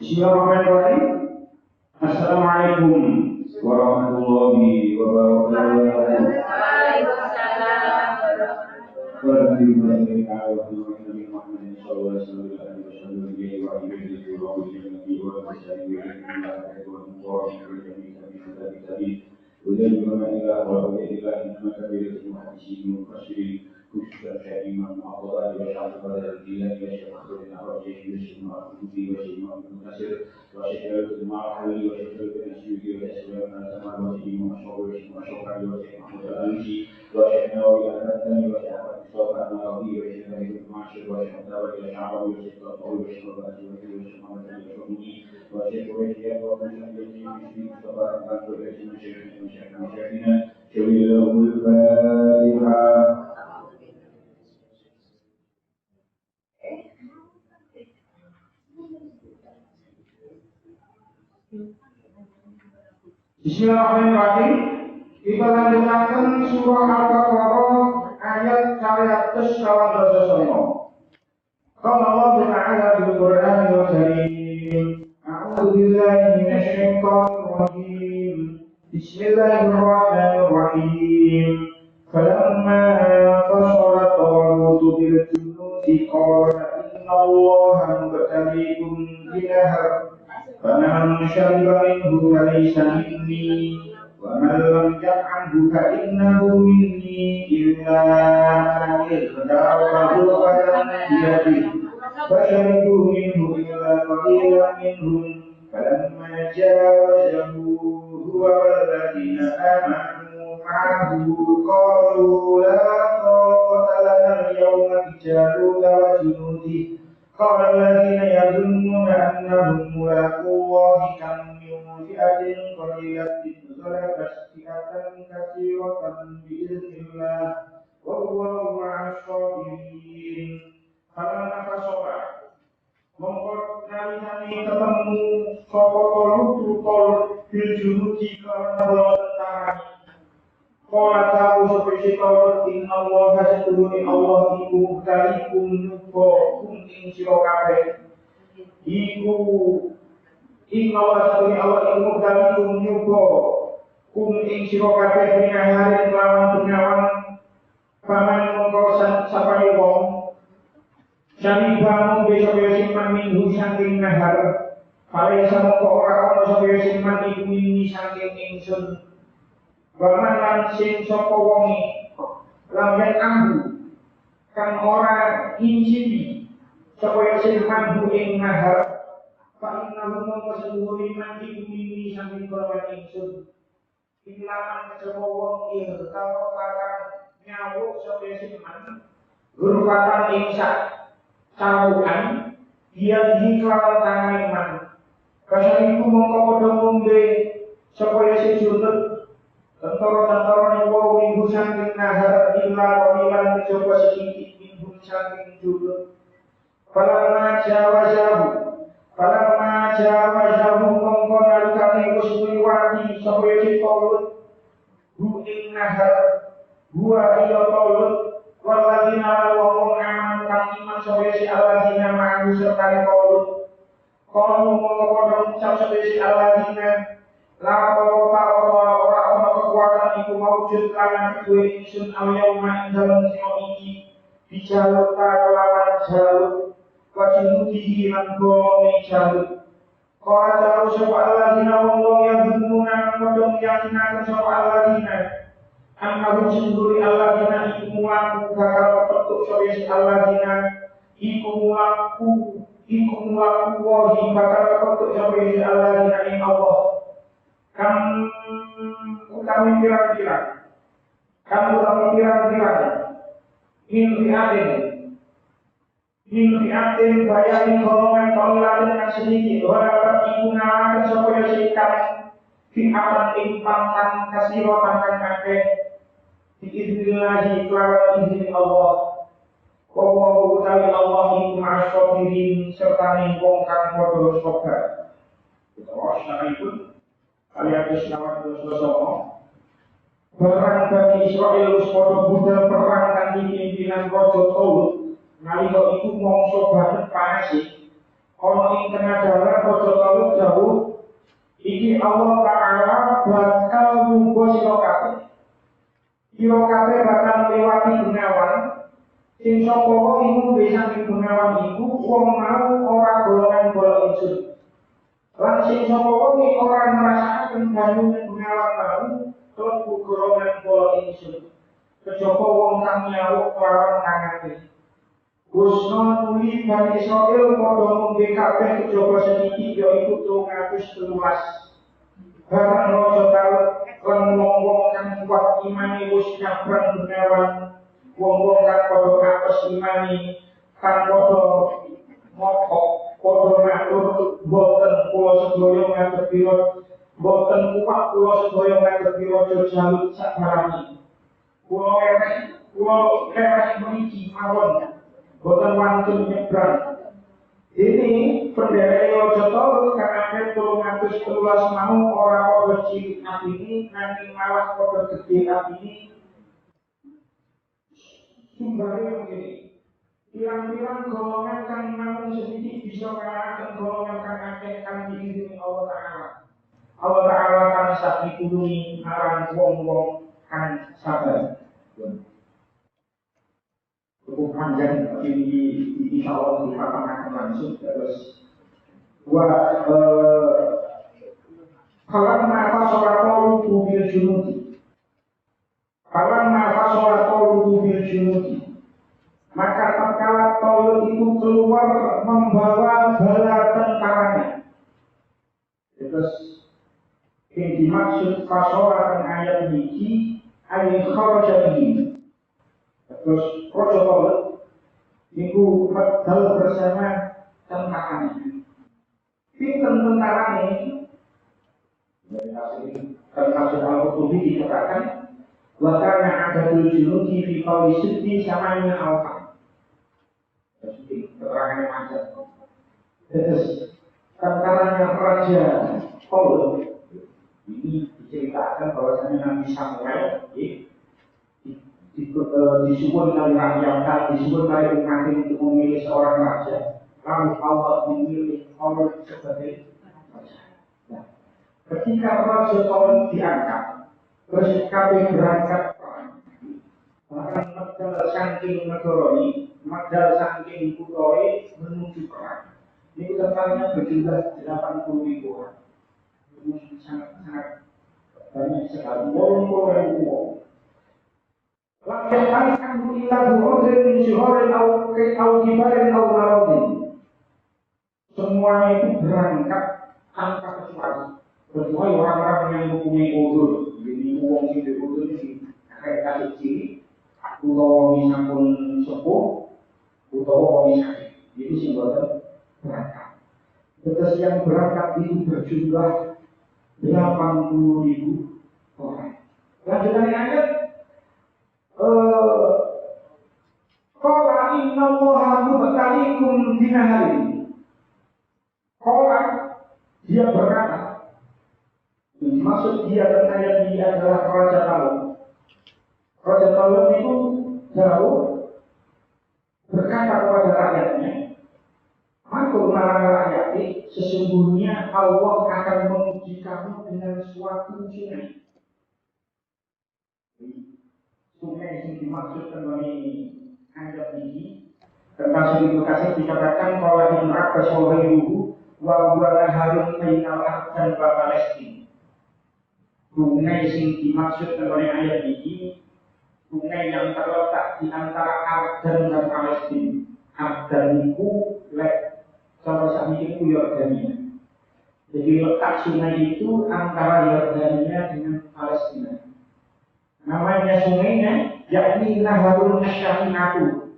Bismillahirrahmanirrahim. Assalamualaikum warahmatullahi wabarakatuh. Bismillahirrahmanirrahim. Kita lanjutkan surah Al-Baqarah ayat 129. Qala Allah Ta'ala fil Qur'anil Karim. A'udzu billahi minasy syaithanir rajim. Bismillahirrahmanirrahim. Falamma fasala Talut bil junuudi qala innallaha mubtaliikum binahar. فمن شرب منه فليس مني ومن لم يطعمه فإنه مني إلا من اغترفه فلم بيده فشربوا منه إلا قليلا منهم فلما جاوزه هو والذين آمنوا معه قالوا لا طاقة لنا اليوم بجالوت وجنوده قال الذين يظنون أنهم ملاقو الله كم من فئة قليلة غلبت فئة كثيرة بإذن الله والله مع الصابرين. Karena kasoba mengkoordinasi ketemu sopo bil junuudi karena tentara. Kala tahu seperti kau inna Allah setuhuni Allah iku kalikum nubo kum ing siro kabeh. Iku inna Allah setuhuni Allah iku kalikum nubo kum ing siro kabeh minaharin kelawan penyawan paman mengkosan sapai wong. Syari bangun besok simpan minggu saking nahar. Palai sama kau orang besok simpan iku minggu saking ingsun. Baman lan sing sapa wonge lamben ambu kang ora injibi sapa sing mambu ing nahar fa innahu mongko seluruh iman iku mini saking korban ingsun ilaman kecewa wong il karo kakang nyawuk sapa sing man gurufatan ing sak cawukan dia dikelawan tangan iman kasariku mongko padha ngombe sapa sing junut tentara-tentara yang wau minggu saking nahar illa qalilan mencoba sedikit minggu saking julud. Falamma jawazahu mongko nalikane wis liwati sapa iki Talut hu ing nahar huwa iya Talut waladina wong aman kang iman sapa iki aladina ma'ahu serta Talut kono mongko padha ngucap sapa iki aladina la ora kekuatan iku maujud lan duwe ingsun al-yauma ing dalem sing iki dijaluk kelawan jaluk wajinudi lan gone jaluk kala tahu sapa alladzina wong yang gumuna kodong yakinan sapa alladzina annahu sinduri alladzina iku mulaku bakal petuk sapa alladzina iku mulaku wahi bakal petuk sapa alladzina ing Allah kan kami pirang-pirang min fi'atin bayani golongan kaulan yang sedikit orang ibu ngalakan supaya sikat fi'atan ing pangkan kasirotan kan kakek diiznillahi kelawan izin Allah Wallahu ta'ala Allah iku ma'asobirin serta ning wong kang padha sabar terus sekalipun alias lawan dosa. Barang Bani Israil wis padha budal perang kanthi pimpinan Raja Talut. Nalika iku mangsa banget panase. Ana ing tengah dalan Raja Talut dawuh, iki Allah Ta'ala bakal munggo sira kabeh. Sira kabeh bakal lewati gunawan. Sing sapa wong iku bisa ing gunawan iku wong mau ora golongan bola ingsun. Lan sing sapa wong ora ngrasakaken banyu gunawan mau klebu golongan bola ingsun. Kejaba wong kang nyawuk lawan nangate. Gusna nuli Bani Israil padha ngombe kabeh kejaba sedikit yaiku 313. Barang Raja Talut lan wong-wong kang kuat imane wis nyabrang gunawan. Wong-wong kang padha atos imane kang padha mokok padha matur boten kula sedaya ngadhepi boten kuat kula sedaya ngadhepi Raja Talut sabarani. Kula lewat mriki mawon boten wantun nyebrang. Ini pendere Raja Talut kang 313 mau ora padha cilik atine nanging malah padha gedhe atine. Sumbernya begini, pirang-pirang golongan kang namung sedikit bisa mengalahkan golongan kang akeh kang diiringi Allah Ta'ala. Allah Ta'ala kang sak pitulungi marang wong-wong kang sabar. Cukup panjang tapi insya Allah dipaparkan langsung terus. Kalau nafas sholat tauludu bil junudi. Kalau nafas sholat tauludu bil junudi. Maka tatkala Talut itu keluar membawa bala tentaranya. Terus yang dimaksud fasolah ayat ini ayat kharajabihi. Terus Raja Talut itu medal bersama tentaranya. Pinten tentaranya dari hasil Al-Qutubi dikatakan wakana ada junudi fi qawli siddi samanya alfa. Keterangannya macam. Terus tentaranya Raja Talut ini diceritakan bahwasanya Nabi Samuel disuruh oleh rakyat, disuruh oleh umat untuk memilih seorang raja. Lalu Allah memilih Talut sebagai raja. Nah, ketika Raja Talut diangkat, terus kami berangkat perang. Bahkan medal saking negoroi, medal saking kutoi menuju perang. Ini tentaranya berjumlah 80.000 orang. Ini sangat banyak sekali. Wong-wong wong. Laksanakan alhamdulillah bu'udrin min syuhurin au kibarin au maradin. Semuanya itu berangkat tanpa kecuali orang-orang yang mempunyai udur. Jadi uang itu udur ini kayak kasih ciri utawa sampun sepuh utawa sakit. Itu simbolnya berangkat. Terus yang berangkat itu berjumlah 80.000 orang. Lanjutannya ayat qala inna Allaha mubtaliikum binaharin. Qala dia berkata, maksud dia dan ayat ini adalah Raja Talut. Raja Talut itu jauh berkata kepada rakyatnya, matur marang rakyat, sesungguhnya Allah akan menguji kamu dengan suatu sungai. Sungai yang dimaksudkan oleh ayat ini termasuk di Bekasi dikatakan bahwa di Abbas Wahyuhu wa huwa harun bainal Arab dan Palestina. Sungai yang dimaksudkan oleh ayat ini sungai yang terletak di antara Arab dan Palestina. Arab itu salah satu itu Yordania. Jadi letak sungai itu antara Yordania dengan Palestina. Namanya sungainya yakni Naharul Asyafinatu.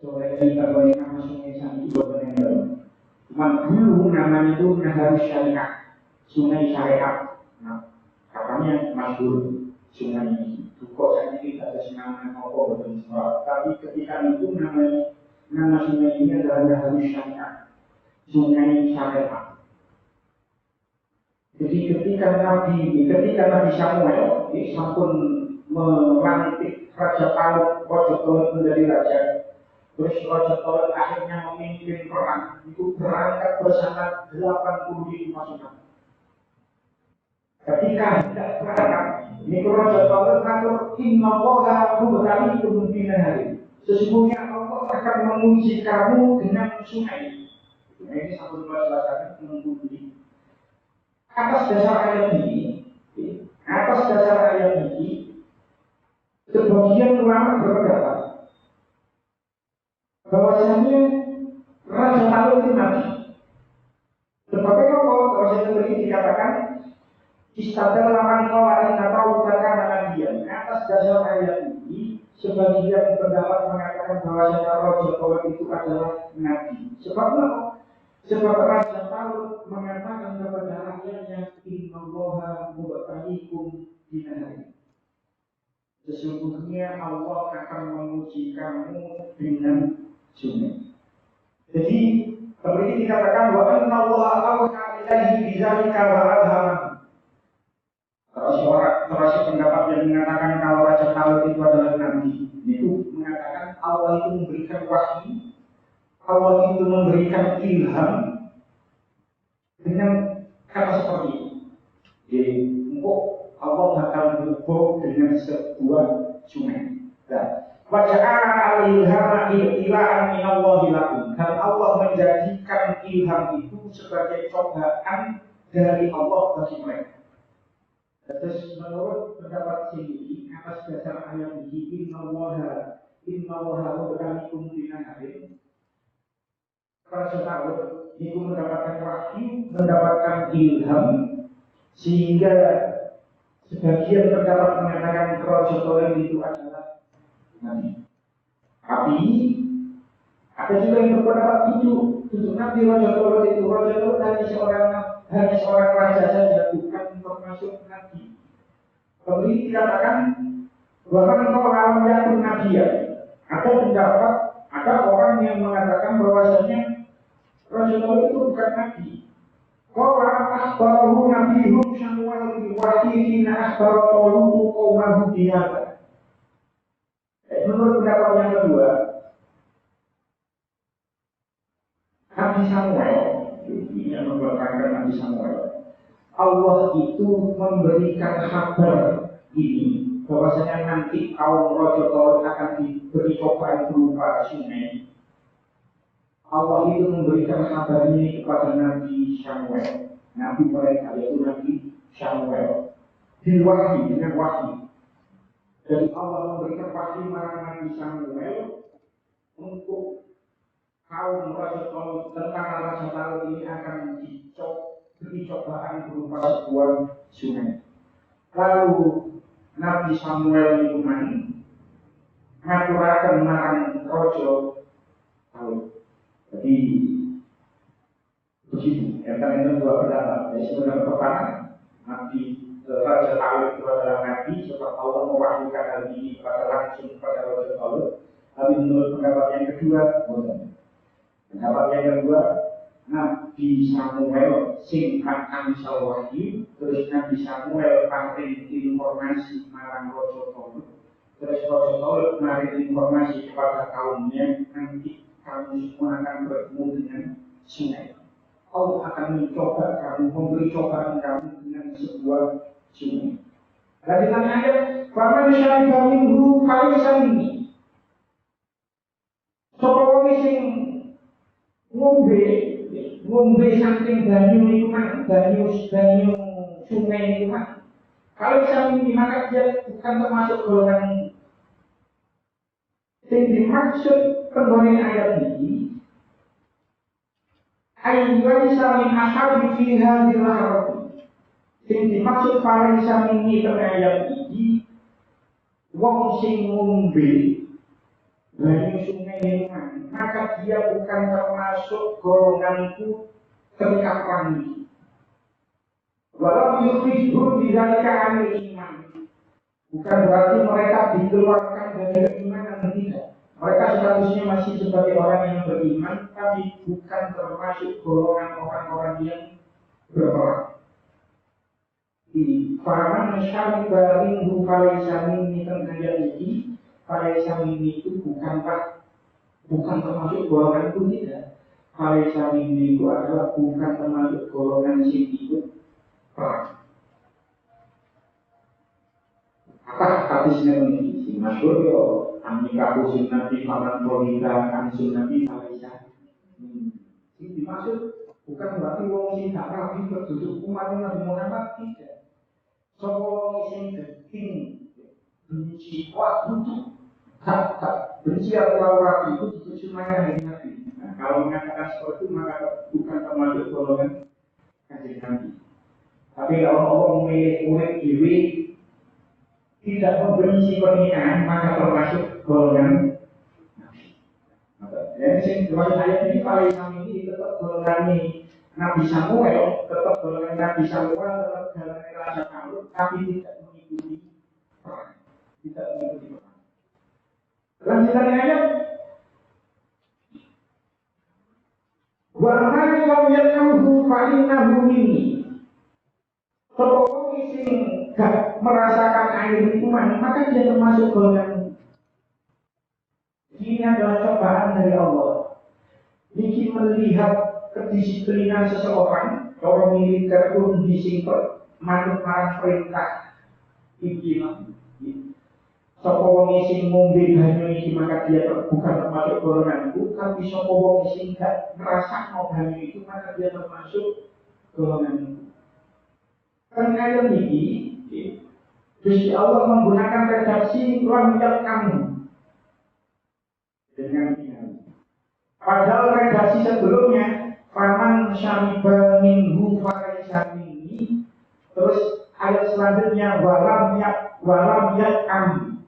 Sungai ini kalau nama sungai sana itu benar-benar. Cuma dulu namanya itu Naharul Syariat, sungai syariat. Nah, katanya masyhur sungai ini. Kok saya tidak ada nama apa betul. Tapi ketika itu nama sungai ini adalah Naharul Syariat, sungai syariat. Jadi ketika Nabi Samuel sampun melantik Raja Talut, Raja Talut menjadi raja. Terus Raja Talut akhirnya memimpin perang. Itu berangkat bersama 80.000 pasukan. Ketika hendak berangkat, ini Raja Talut mengatur Inna Allaha mubtaliikum binahar. Sesungguhnya Allah akan menguji kamu dengan sungai. Sungai ini satu bahasa menguji. Atas dasar ayat ini, sebagian ulama berpendapat bahwasanya Raja Talut itu nabi. Sebabnya kalau ini dikatakan istadal laman kawain atau utakan nabiyan. Atas dasar ayat ini, sebagian pendapat mengatakan bahwasanya Raja Talut itu adalah nabi. Sebabnya sebab Raja Talut mengatakan kepada rakyatnya, Innallaha mubtaliikum binahar. Sesungguhnya Allah akan menguji kamu dengan sungai. Jadi seperti dikatakan bahwa Innallaha awha ilaihi bidzalika wa alham. Terus pendapat yang mengatakan kalau Raja Talut itu adalah nabi, itu mengatakan Allah itu memberikan wahyu, Allah itu memberikan ilham dengan kata seperti ini. Jadi, Allah bakal berhubung dengan sebuah sungai. Waja'ala al-ilhama ibtilaan minallahi lakum. Dan Allah menjadikan ilham itu sebagai cobaan dari Allah bagi mereka. Terus menurut pendapat sendiri atas dasar ayat ini, Innallaha mubtaliikum binahar. Raja Talut itu mendapatkan wahyu, mendapatkan ilham, sehingga sebagian pendapat mengatakan Raja Talut itu adalah nabi. Tapi ada juga yang berpendapat itu untuk nabi Raja Talut itu hanya seorang raja saja, bukan termasuk nabi. Kemudian dikatakan bahkan kalau alam yakun nabiya. Ada orang yang mengatakan bahwasanya Raja Talut itu bukan nabi. Qala akhbarahu nabiyyu Samuel bil wahyi akhbara Talut qaumahu bihadza. Menurut pendapat yang kedua, Nabi Samuel, ini yang memberitakan Nabi Samuel, Allah itu memberikan kabar ini bahwasanya nanti kaum Raja Talut akan diberi cobaan berupa sungai. Allah itu memberikan kabar ini kepada Nabi Samuel, Nabi mereka yaitu Nabi Samuel, diwahyi dengan wahyu. Jadi Allah memberikan wahyu kepada Nabi Samuel untuk kaum Raja Talut, tentara Raja Talut ini akan diberi cobaan berupa sebuah sungai. Lalu Nabi Samuel itu ngaturaken marang Raja Talut. Jadi begitu. Yang dua pendapat. Jadi sebenarnya pertama, Nabi Raja Talut itu adalah nabi, sebab Allah mewahyukan hal ini langsung kepada Raja Talut. Tapi menurut pendapat yang kedua, pendapat yang kedua, Nabi Samuel sing angsal wahyu, terus Nabi Samuel paring informasi marang Raja Talut, terus Raja Talut paring informasi kepada kaumnya, nanti kamu semua akan bertemu dengan sungai. Allah akan mencoba kamu, memberi cobaan kamu dengan sebuah sungai. Lanjutannya ayat, "Faman syariba minhu falaysa minni." Sapa wong sing ngombe saking banyu niku banyu sungai niku kalau bisa maka dia bukan termasuk golongan. Yang dimaksud penggonian ayat ini ayyuhal samin ashabi fi hadhil ardi. Yang dimaksud para samin ini ayat ini wong sing ngombe banyu sungai maka dia bukan termasuk golonganku ketika perang ini. Walau yukhrijun bidzalika anil iman. Bukan berarti mereka dikeluarkan dari keimanan, tidak. Mereka statusnya masih sebagai orang yang beriman, tapi bukan termasuk golongan orang-orang yang berperang. Faman syariba minhu falaysa minni ayat ini. Falaysa minni itu bukan termasuk golonganku, tidak. Falaysa minni itu adalah bukan termasuk golongan sing ikut perang. Apa hadisnya ini? Si masyhur yo amikaku sunnati faman rohita kan sunnati falaysa. Ini dimaksud bukan berarti wong sing gak rapi berduduk umat Nabi Muhammad, tidak. Sopo wong sing geting benci kuat duduk gak benci atau rapi itu ditujukan dari Nabi. Nah, kalau mengatakan seperti itu maka bukan termasuk golongan kanjeng Nabi. Tapi kalau Allah memilih urip dhewe tidak membenci pernikahan maka termasuk golongan Nabi. Jadi sing dua ayat ini paling kami ini tetap golongan Nabi Samuel, tetap golongan Nabi Samuel, tetap golongan Raja Daud, tapi tidak mengikuti perang, tidak mengikuti perang. Lanjutannya ayat, wa man lam yakhu fa innahu minni. Kalau sing gak merasakan air iman, maka dia termasuk golongan. Ini adalah cobaan dari Allah. Ini melihat kedisiplinan seseorang, orang militer pun disingkat manut marang perintah pimpinan. Sapa wong sing ngombe banyu iki maka dia bukan termasuk golonganku, tapi sapa wong sing gak ngrasakno banyu itu maka dia termasuk golonganku. Karena ayat ini, Gusti Allah menggunakan redaksi lam kamu dengan ini. Padahal redaksi sebelumnya, faman syariba minhu falaysa minni. Terus ayat selanjutnya walam kamu.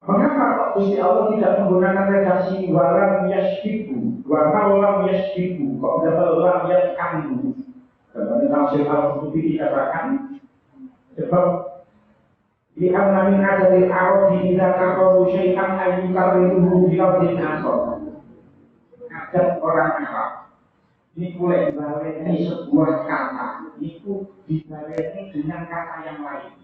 Mengapa kok Gusti Allah tidak menggunakan redaksi walam yasbiku, walam yasbiku, kok double lam kamu? Dalam tafsir Al-Qurtubi dikatakan sebab li'anna min adadil arabi idza taqawu syai'an ayyukarriruhu bi'ardin akhar. Adat orang Arab ini boleh dibaleni sebuah kata, itu dibaleni dengan kata yang lain.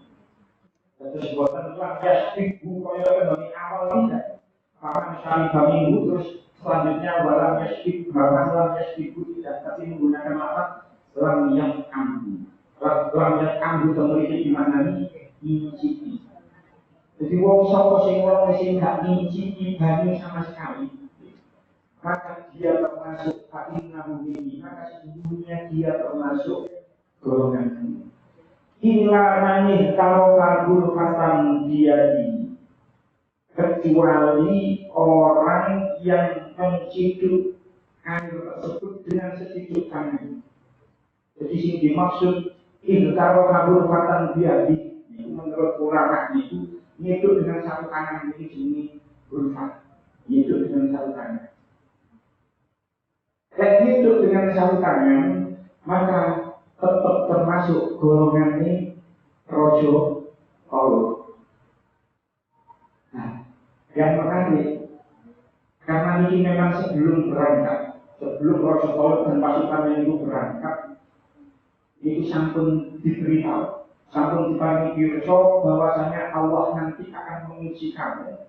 Terus buatan lam yasbiku kaya dari awal tidak. Karena misalnya kami terus selanjutnya walam yasbik, bahkan lam yasbiku tidak, tapi menggunakan lafaz lam kambu. Lam kambu memiliki dimana nih inciti. Jadi wong sapa sing ora sing gak inciti banyu sama sekali, maka dia termasuk paling nabu ini, maka sesungguhnya dia termasuk golongan ini. Inilah manih kalau kabur fatan dia ini, kecuali orang yang menciduk air tersebut dengan seciduk tangan. Jadi sing dimaksud kalau kabur fatan dia di menurut ulama itu hidup dengan satu tangan ini sini berfat, hidup dengan satu tangan. Dan hidup dengan satu tangan maka tetap termasuk golongan ini rojo kolot. Nah, yang menarik karena ini memang sebelum berangkat, sebelum rojo kolot dan pasukan itu berangkat, itu sampun diberitahu, sampun diparingi pirsa bahwasanya Allah nanti akan menguji kamu.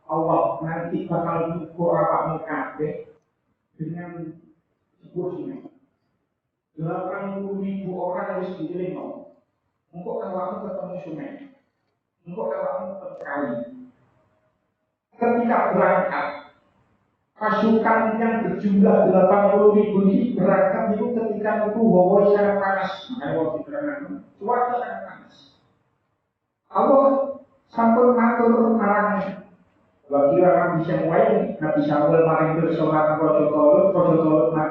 Allah nanti bakal ngukur awakmu kabeh dengan sebuah sungai. 80.000 orang harus dipilih. Engkau awakmu ketemu sungai, engkau awakmu ketemu kali. Ketika berangkat, pasukan yang berjumlah 80.000 ini berangkat itu ketika itu hawa sangat panas. Makanya waktu berangkat cuaca sangat panas. Allah sampun matur marang wakil Nabi Samuel maring bersolat Raja Daud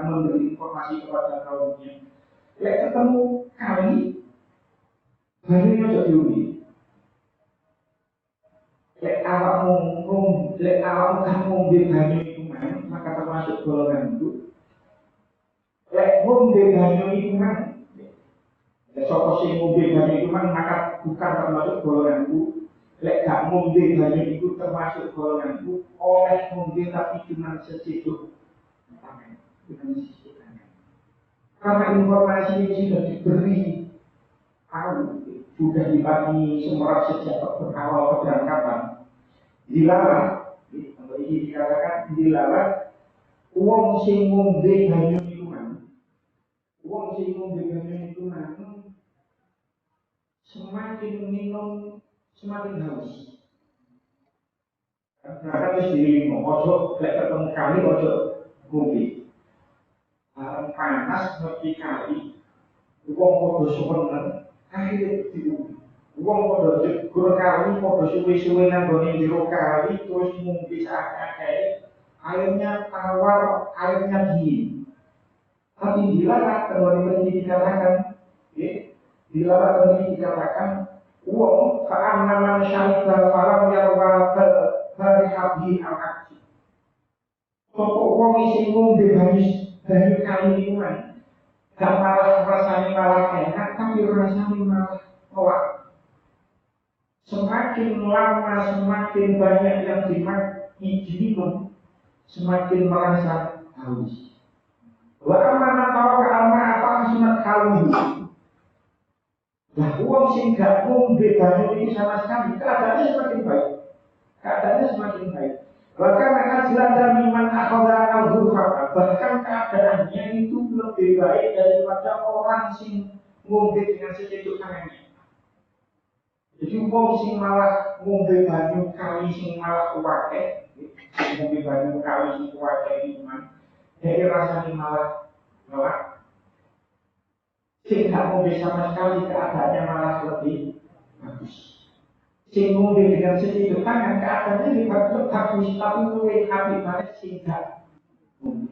memberi informasi kepada kaumnya. Lek ketemu kali, banyunya jadi diundi. Lek awakmu kan ngombe banyu itu maka termasuk golongan itu. Lek ngombe banyu itu sapa sing ngombe banyu itu maka bukan termasuk golonganku. Lek gak ngombe banyu itu termasuk golonganku. Oleh ngombe tapi cuma seciduk tangan, cuma seciduk tangan. Karena informasi ini sudah diberi tahu sudah dibagi semerat sejak awal keberangkatan. Dilarang, ini dikatakan dilarang uang sing ngombe banyu niku mang. Uang sing ngombe banyu niku mang semakin minum semakin haus. Karena wis dilimo, ojo lek ketemu kali ojo ngombe. Barang panas ngerti kali, uang podo suweneng, akhirnya diombe. Uang podo jegur kali, podo suwe-suwe nanggone jero kali, terus ngombe sakake. Airnya tawar, airnya dingin. Tapi dilarang, teman-teman ini dikatakan, dilarang ini dikatakan, uang keamanan syarifah falam yarwa berhabdi al-aksi. Pokok uang isi ngombe banyu kali ini kan, gak malah rasanya malah enak, tapi rasanya malah tolak. Semakin lama, semakin banyak yang diminum, semakin merasa haus. Wa amanah tawa ke apa sunat kalung. Nah, uang sing gak ngombe banyu ini sama sekali, keadaannya semakin baik. Keadaannya semakin baik. Bahkan ajilan dari man akhoda al-ghurfah. Bahkan keadaannya itu lebih baik daripada orang sing ngombe dengan sececuk tangannya. Jadi uang sing malah ngombe banyu kali sing malah kuwake, ngombe banyu kali sing kuwake iman. Jadi rasanya malah sing gak ngombe sama sekali keadaannya malah lebih bagus. Sing ngombe dengan sececuk tangan keadaannya lebih bagus, tapi luwih apik maneh sing gak ngombe.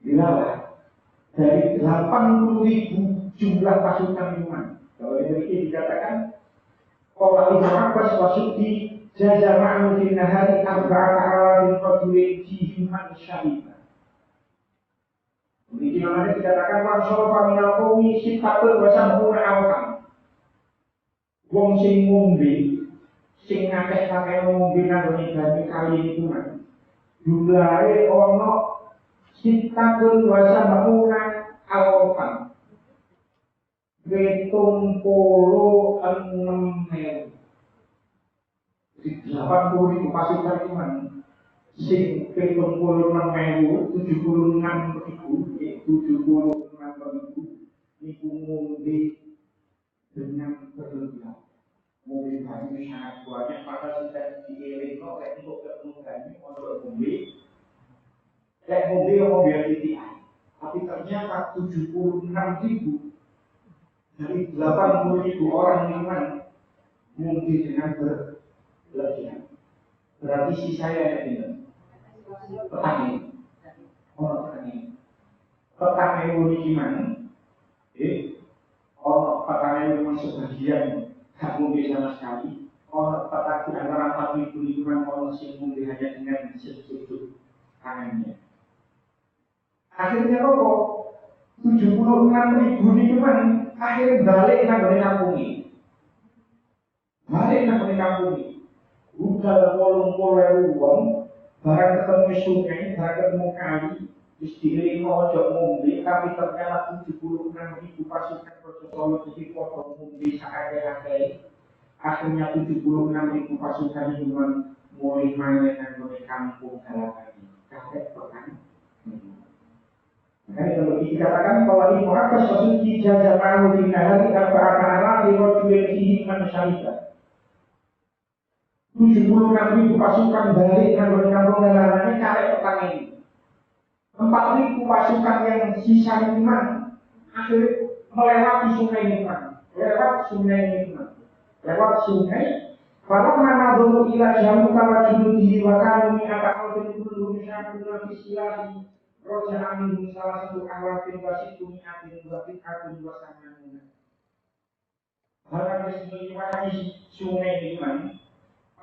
Dilalah dari 80.000 jumlah pasukan iman. Kalau ini dikatakan kalau Ibnu Abbas wasudi jaza ma'nu fi nahari arba'ata alafin rajulin fihi man syahida. Ini namanya dikatakan wansorofa minal qawmi sifatun wa sab'una alfan. Wong sing ngombe sing ngakeh pakai ngombe nang banyu kali itu man. Jumlahe ana sifatun wa sab'una alfan. 76.000. Di 80.000 pasukan iman. Sing 76.000, 76.000, 76.000 niku ngombe dengan berlebihan. Ngombe banyu sangat banyak, maka sudah dielingno lek untuk ketemu banyu untuk ngombe. Lek ngombe titian. Tapi ternyata 76.000 dari 80.000 orang iman ngombe dengan berlebihan. Berarti sisanya ada petani, orang petani ini gimana? Orang petani memang sebagian tak ngombe sama sekali. Orang petani antara 4.000 lingkungan orang sing ngombe hanya dengan sedikit tangannya. Akhirnya kok 76.000 lingkungan akhirnya balik nang kampung. Balik nang kampung. Udah polong-polong uang, barang ketemu sungai, barang ketemu kali, terus diiring ojo ngombe, tapi ternyata 76.000 pasukan Raja Solo jadi potong ngombe sakake-ake. Akhirnya 76.000 pasukan itu mulai main dengan kampung halaman ini. Kakek pertama. Makanya kalau dikatakan bahwa Ibnu Abbas wasudi jaza ma'hu fi nahari arba'ata alafi rajulin fihi man syahida. 76.000 pasukan balik nang kampung halaman karek petang ini. 4.000 pasukan yang sisa iman akhirnya melewati sungai iman, lewat sungai. Kalau mana dulu ila jamu kalau junudihi wa kanu mi'ata alfin kulluhum syakuna fi silahi roja amin salah satu alafin wasitu mi'atin wa fikatun wa samanuna. Barang melewati sungai iman,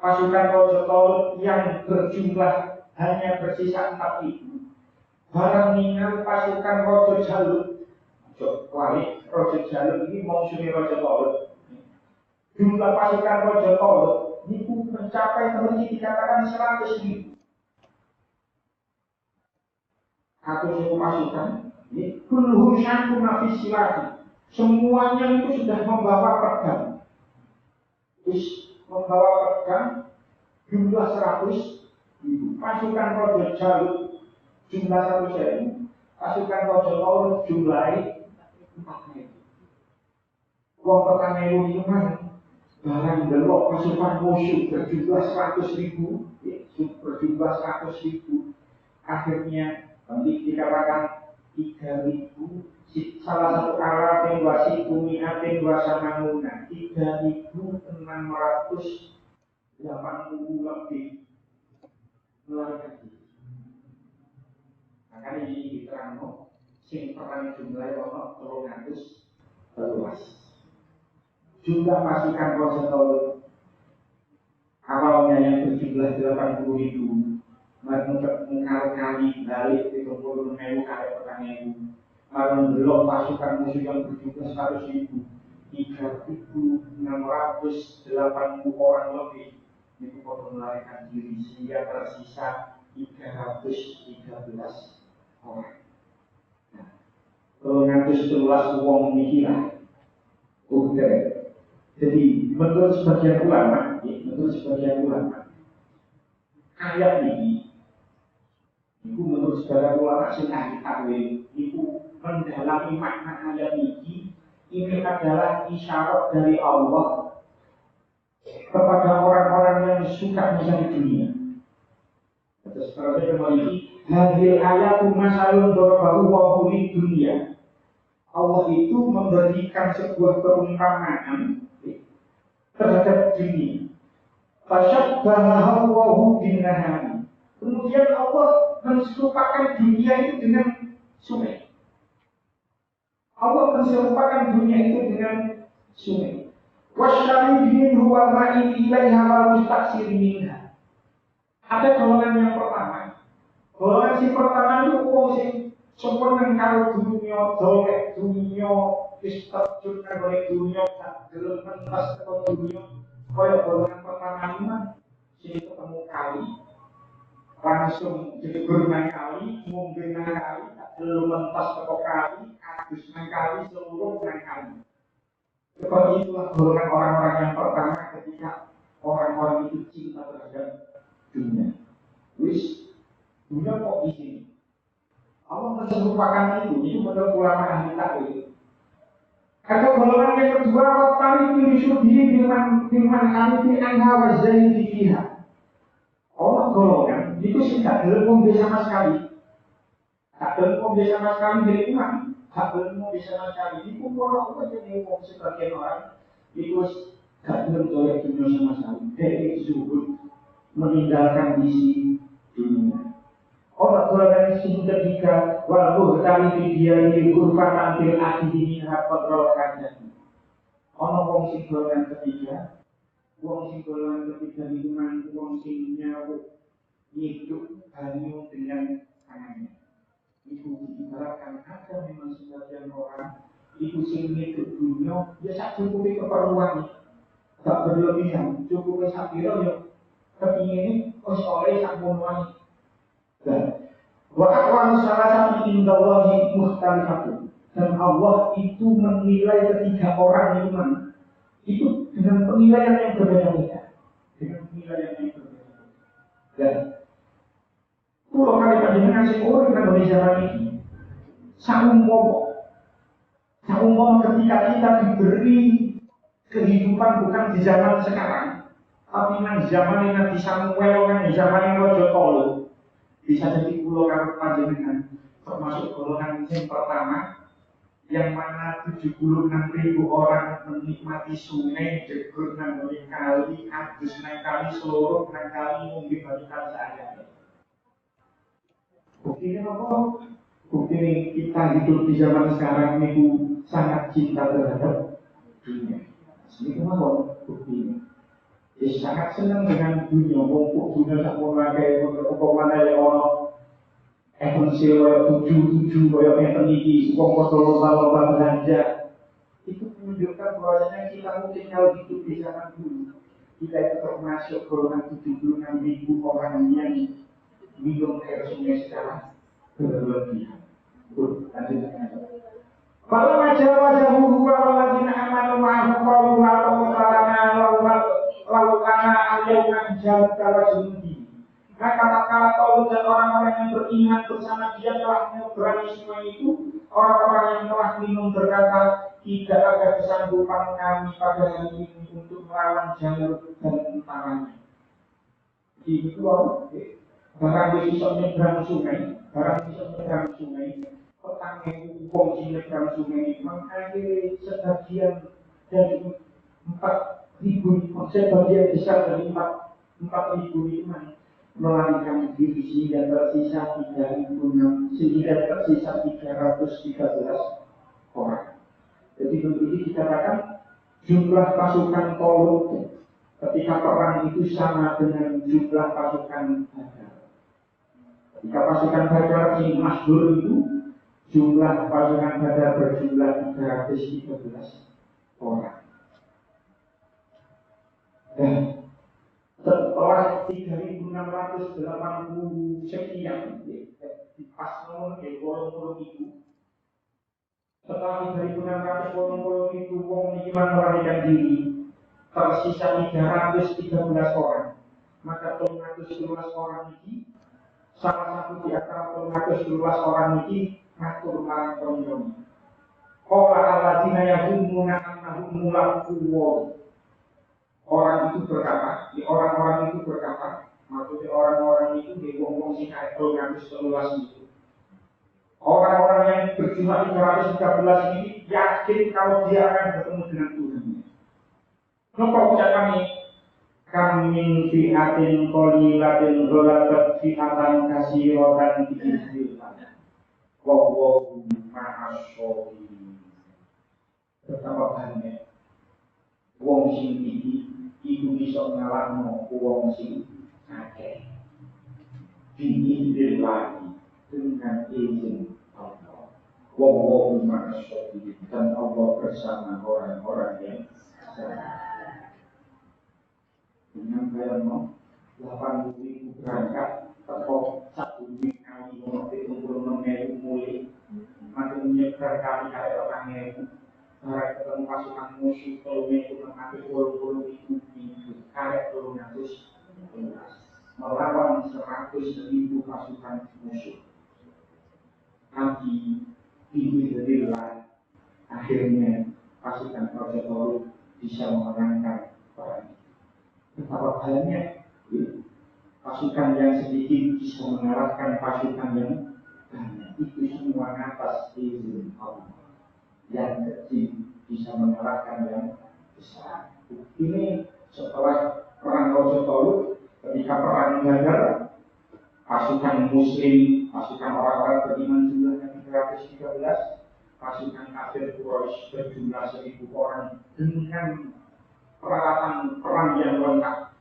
pasukan Raja Talut yang berjumlah hanya bersisa 4.000. Barang ningal pasukan Raja Jalut, Raja Jalut ini maksudnya Raja Talut. Jumlah pasukan Raja Talut itu mencapai memiliki dikatakan 100.000. 100.000 pasukan. Ini kulluhum syakuna fi silahi. semuanya itu sudah membawa pedang. Terus membawa pedang jumlah 100.000. Pasukan Raja Jalut jumlah 100.000. Pasukan Raja Taurus jumlahnya 4.000. Wong petang ewu itu kan barang delok pasukan musuh berjumlah 100.000, berjumlah 100.000. Akhirnya nanti dikatakan 3.000. Salah satu arah yang wasi bumi aten wasamanguna 3.680 lebih melarikan diri. Makanya ini diterangkan sing perang jumlah ono 313. Jumlah pasukan Rasulullah awalnya yang berjumlah 80.000, mengkali balik 30.000 kali pertanyaan, lalu belum pasukan musuh yang berjumlah 100.000, 3.680 orang lebih itu melarikan diri, sehingga tersisa 313 orang. Nah, 313 wong mikirah, udah. Jadi menurut sebagian ulama, ayat ini, itu menurut sebagian ulama sing ahli takwil, itu mendalami makna ayat ini adalah isyarat dari Allah kepada orang-orang yang suka mencari dunia. Terus kalau saya memiliki hadil ayatu masalun dorobahu wa huli dunia, Allah itu memberikan sebuah perumpamaan terhadap dunia. Fasyabbahahu wa bin nahari. Kemudian Allah menserupakan dunia itu dengan sungai. Allah menserupakan dunia itu dengan sungai. Wasyaribin huwa ma'i ilaiha wal mustaksir minha. Ada golongan yang pertama. Golongan si pertama itu wong sing sempurna karo dunia, dolek dunia, wis terjun karo dunia, tak gelem mentas karo dunia. Kaya golongan pertama ini sing ketemu kali langsung jadi berenang kali, ngombe nang kali, tak gelem mentas karo kali, adus nang kali, seluruh nang kali. Seperti itulah golongan orang-orang yang pertama ketika orang-orang itu cinta terhadap dunia. Wis dunia kok di sini. Allah merupakan itu menurut ulama ahli takwil. Atau golongan yang kedua, waktu itu firman alifi anha wa zaidi fiha. Allah golongan itu tidak belum sama sekali. Tak belum sama sekali dari iman. Tak belum sama sekali. Itu kalau Allah jadi sebagian orang itu tak belum oleh dunia sama sekali. Dari zuhud meninggalkan isi dunia. Orang golongan yang ketiga, walaupun kali video ini kurva tampil akhirnya dapat rolkan. Orang wong sing golongan ketiga, itu man wong sing nyawu hidup banyu dengan tangannya. Itu diibaratkan ada memang sebagian orang itu sing hidup dunia, dia sak cukupi keperluan, tak berlebihan, cukupi sak kira ya kepingin wis oleh sak monoan. Wa aqwamu salasati indallahi mukhtalifatun. Dan Allah itu menilai ketiga orang itu dengan penilaian yang berbeda-beda. Dan kalau kali panjenengan sing urip nang Indonesia ini, saumpama ketika kita diberi kehidupan bukan di zaman sekarang, tapi nang zaman Nabi Samuel, nang zaman Raja Tolu. Bisa jadi pulau karo panjenengan termasuk golongan yang pertama yang mana 76.000 orang menikmati sungai, jegur nang kali, adus nang kali, seluruh nang kali, ngombe banyu kali seadanya. Buktinya apa? Buktinya kita hidup di zaman sekarang ini sangat cinta terhadap dunia. Ini kenapa buktinya? Sangat senang dengan dunia, wong dunia sak memakai mana yang ono esensial tujuh koyo ngeten iki, wong padha lomba-lomba belanja. Itu menunjukkan bahwasanya kita mungkin kalau hidup di zaman dulu, kita itu termasuk golongan 76.000 orang yang minum air sungai secara berlebihan. Lanjut. Kalau wajah huwa waladina amanu ma'ahu qalu la tawakkalna laukana al-yawma jauh kawajudi. Maka tatkala Talut dan orang-orang yang beriman bersama dia telah menyeberangi semua itu, orang-orang yang telah minum berkata, tidak ada kesanggupan kami pada hari ini untuk melawan Jalut dan tentaranya. Itu barang bisa menyeberang sungai, petang yang wong menyeberang sungai, makanya sebagian dari 4.000, sebagian besar dari 4.000 itu melarikan diri sehingga tersisa 313 orang. Jadi begini dikatakan jumlah pasukan Talut ketika perang itu sama dengan jumlah pasukan Badar. Ketika pasukan Badar yang masyhur itu jumlah pasukan Badar berjumlah 313 orang. Dan setelah 3.680 sekian di pas nomor 20 itu, setelah 3.680 itu wong ini melarikan diri, tersisa 313 orang. Maka 313 orang ini, salah satu di antara 313 orang ini ngatur marang konjong. Qala alladzina yazunnuna annahum mulaqu. Orang itu berkata, maksudnya orang-orang itu di wong-wong sing kayak 313 itu. Orang-orang yang berjumlah 313 ini yakin kalau dia akan bertemu dengan Tuhan. Kenapa ucapan ini? Kamin fi'atin qalilatin ghalabat fi'atan katsiratan bi'iznillah. Wallahu ma'as-shabirin. Betapa banyak wong sing iki iku bisa ngalahno wong sing akeh. Bi'iznillah, dengan izin Allah. Wallahu ma'as-shabirin, dan Allah bersama orang-orang yang sabar. Dengan bayang 80.000 berangkat atau 1 minggu kali mengerti 26.000 mulai makin menyebar kali orang yang karek ketemu pasukan musuh kalau minggu mengambil 20.000 minggu karek 211 melawan 100.000 pasukan musuh. Tapi alhamdulillah akhirnya pasukan Raja Talut bisa memenangkan perang. Betapa banyak pasukan yang sedikit bisa mengalahkan pasukan yang banyak. Itu semua atas izin Allah. Yang kecil bisa mengalahkan yang besar. Ini setelah perang Raja Talut, ketika perang Badar, pasukan Muslim, pasukan orang-orang beriman jumlahnya 313, pasukan kafir Quraisy berjumlah 1.000 orang dengan peralatan perang yang lengkap.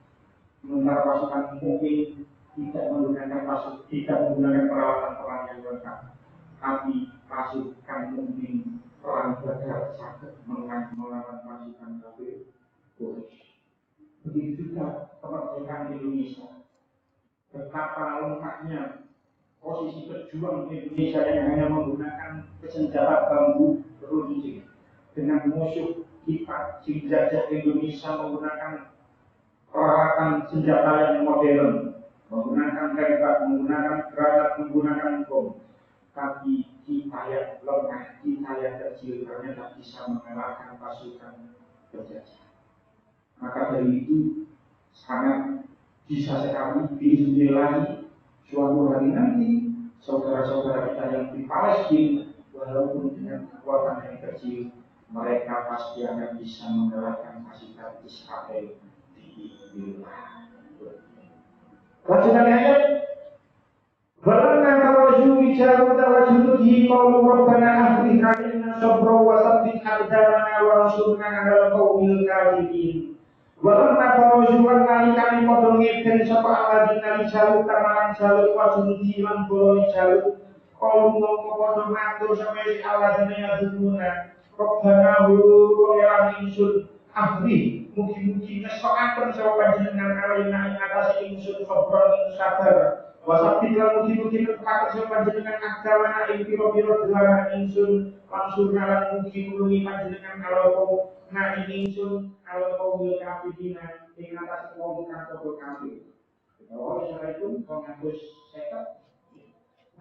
Sementara pasukan mukmin tidak menggunakan peralatan perang yang lengkap. Tapi pasukan mukmin perang Badar sakit melawan pasukan kafir Quraisy. Begitu juga kemerdekaan Indonesia. Betapa lengkapnya posisi pejuang Indonesia yang hanya menggunakan senjata bambu beruncing dengan musuh kita jajah Indonesia menggunakan peralatan senjata yang modern, menggunakan tembak, menggunakan granat, menggunakan bom. Tapi kita yang lemah, kita yang kecil ternyata bisa mengalahkan pasukan penjajah. Maka dari itu sangat bisa sekali diizinkan suatu hari nanti saudara-saudara kita yang di Palestina, walaupun dengan kekuatan yang kecil, mereka pasti akan bisa mengalahkan pasukan Israel di wilayah. Lanjutan ayat. Walamma tawajjuhu bi Jalut wa junudihi qalu rabbana afrigh 'alaina sabran wa tsabbit aqdamana wa ansurna 'alal qaumil kafirin. Walamma tawajjuhu kami padha ngeden sapa alladzina li Jalut marang Jalut wa junudihi lan golongi Jalut. Qalu mongko padha matur sapa alladzina yadununa Rabbana huru yang insun ahli mugi-mugi ngesokaken sapa panjenengan alina ing atase insun sabran ing sabar Wasabit lan mugi-mugi tetep sing panjenengan agama ing pira-pira gelar ingsun pansurna lan mugi-mugi panjenengan aloko na ing ingsun aloko wil kafirina ing atas wong kang padha kafir. Assalamualaikum warahmatullahi wabarakatuh.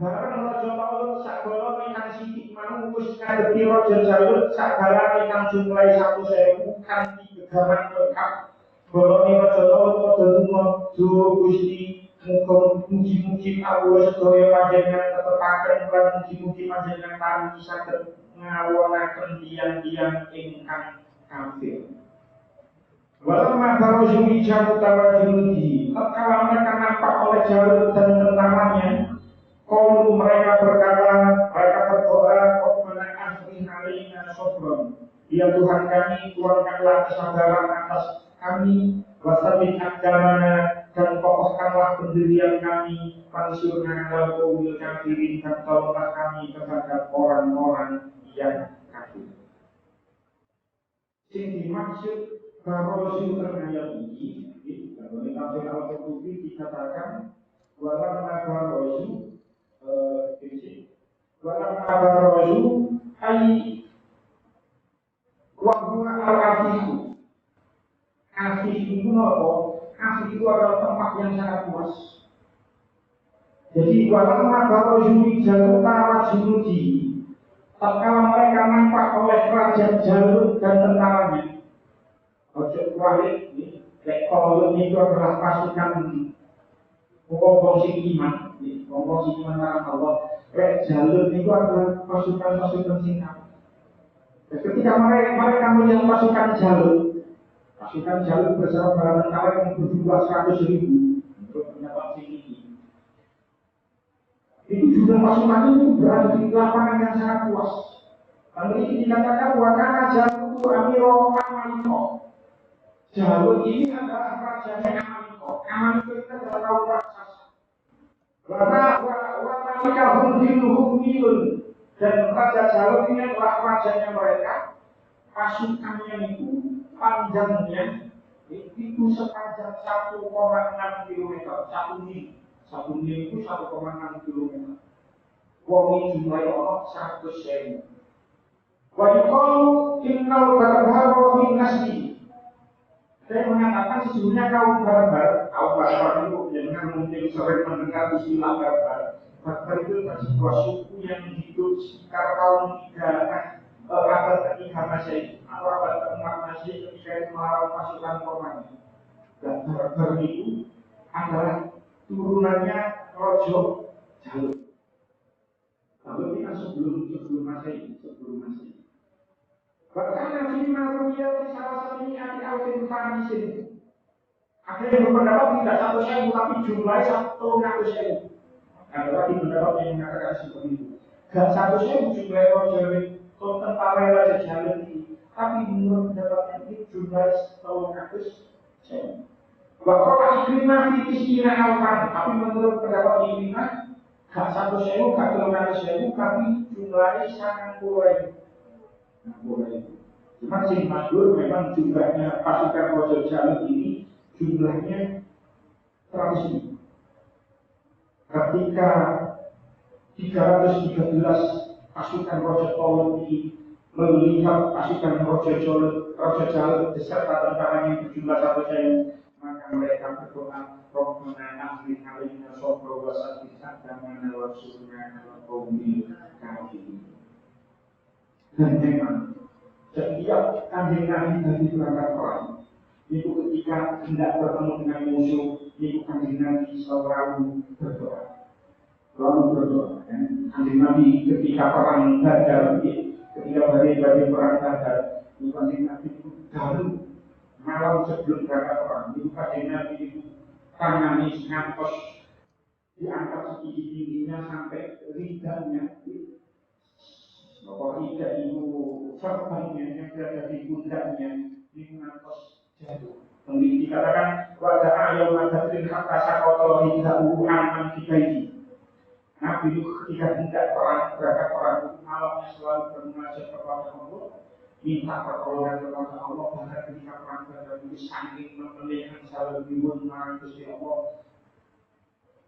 Barang Raja Taulut sakbala ingkang sithik manung wis ngadepi Raja Jalut sakbalane ingkang jumlahe 1.000 kanthi gegaman lengkap. Balane Raja Taulut padha lunga duh Gusti mugi-mugi Allah sedaya panjenengan tetepaken lan mugi-mugi panjenengan paringi saged ngawonaken tiyang-tiyang ingkang kafir. Walamma barozu Jalut tawajudi tatkala mereka nampak oleh Jalut dan tentaranya. Kalau mereka berdoa, Rabbana afrih alaina sabran. Ya Tuhan kami, kurangkanlah kesabaran atas kami, wasabit aqdamana dan kokohkanlah pendirian kami, pansurna ala qaumil kafirin dan tolonglah kami terhadap orang-orang yang kafir. Sing dimaksud barozu terkaya ini, kalau di tafsir Al-Qurtubi dikatakan walamma barozu walam abarozu ai wahua al-afiku. Afik itu apa? Afik itu adalah tempat yang sangat luas. Jadi walam abarozu Jaluta wajunudi tatkala mereka nampak oleh kerajaan Jalut dan tentaranya. Ojo kualik Talut itu adalah pasukan wong sing iman, wong sing iman marang Allah. Jalut itu adalah pasukan-pasukan singkat. Ketika mereka melihat pasukan Jalut bersama para tentara yang berjumlah 100.000 untuk mendapat sini. Itu jumlah pasukan itu berada di lapangan yang sangat luas. Lalu ini dikatakan wakana Jalut itu Amiro Amaliko. Jalut ini adalah raja Amaliko. Amaliko itu adalah kaum raksasa. Warna milun dan Raja Jalut ini adalah rajanya mereka. Pasukannya itu panjangnya itu sepanjang 1,6 km. Satu mil itu 1,6 km. Wong jumlahe ono 100.000. Wa yuqalu innal barbaro min nasli. Saya mengatakan sesungguhnya kaum barbar itu dengan mungkin sering mendengar istilah barbar. Barbar itu sebuah suku yang hidup sekitar tahun 3 abad ke-3 Masehi atau abad ke-4 Masehi ketika itu melawan pasukan Romawi. Dan barbar itu adalah turunannya Raja Jalut. Lalu kita sebelum Masehi. Bahkan Nabi Maria di salah satu ini Alvin Fanisin. Akhirnya berpendapat tidak 1.000 tapi jumlahnya 100.000. Ada lagi pendapat yang mengatakan seperti itu. Gak 1.000 jumlah Raja Jalut, tentara Raja Jalut ini. Tapi menurut pendapat yang ini jumlahnya 100.000. Bahkan Ikrimah fitis ina alfan. Tapi menurut pendapat Ikrimah gak 1.000, gak 200.000, tapi jumlahnya sangat kurang. Cuma sing masyhur memang jumlahnya pasukan Raja Jalut ini jumlahnya 100.000. Ketika 313 pasukan Raja Taulut ini melihat pasukan Raja Jalut beserta tentaranya berjumlah 100.000, maka mereka berdoa, Rabbana afrih alaina sabra wa sabbit aqdamana wansurna 'alal qaumil kafirin. Dan memang setiap kanjeng Nabi dari berangkat perang itu ketika hendak bertemu dengan musuh, itu kanjeng Nabi selalu berdoa. Kanjeng Nabi ketika perang Badar, ketika badai perang Badar, itu kanjeng Nabi itu baru malam sebelum berangkat perang, itu kanjeng Nabi itu tangannya ngantos diangkat setinggi-tingginya sampai lidahnya. Bahwa tidak itu serbannya yang berada di pundaknya ini mengantos jatuh. Kemudian dikatakan wada'a yawma badrin hatta saqata ridhahu an kibaiti. Nabi itu ketika tidak berangkat perang malamnya selalu bermunajat kepada Allah, minta pertolongan kepada Allah. Bahkan ketika perang Badar itu saking membelikan selalu dibuat marah Gusti Allah.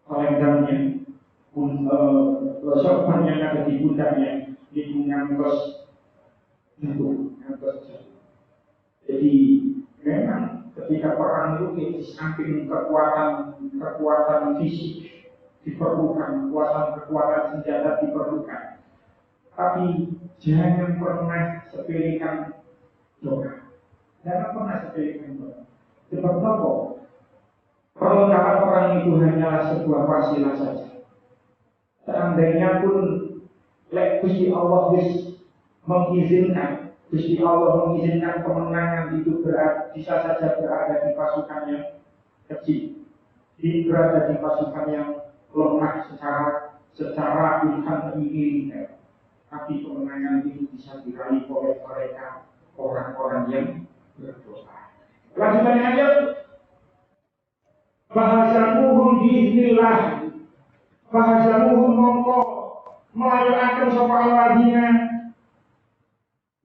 selendangnya, sorban yang ada di pundaknya itu ngantos jatuh. Jadi memang ketika perang itu di samping kekuatan fisik diperlukan, kekuatan senjata diperlukan, tapi jangan pernah sepelekan doa. Jangan pernah sepelekan doa. Sebab apa? Perlengkapan perang itu hanyalah sebuah wasilah saja. Seandainya pun Gusti Allah mengizinkan, Gusti Allah mengizinkan kemenangan itu bisa saja berada di pasukan yang kecil, berada di pasukan yang lemah secara pilihan militer. Tapi kemenangan itu bisa diraih oleh mereka orang-orang yang berdoa. Lanjutannya aja. Bahasamuhum biiznillah. Bahasamuhum mongko melayani sapa alladzina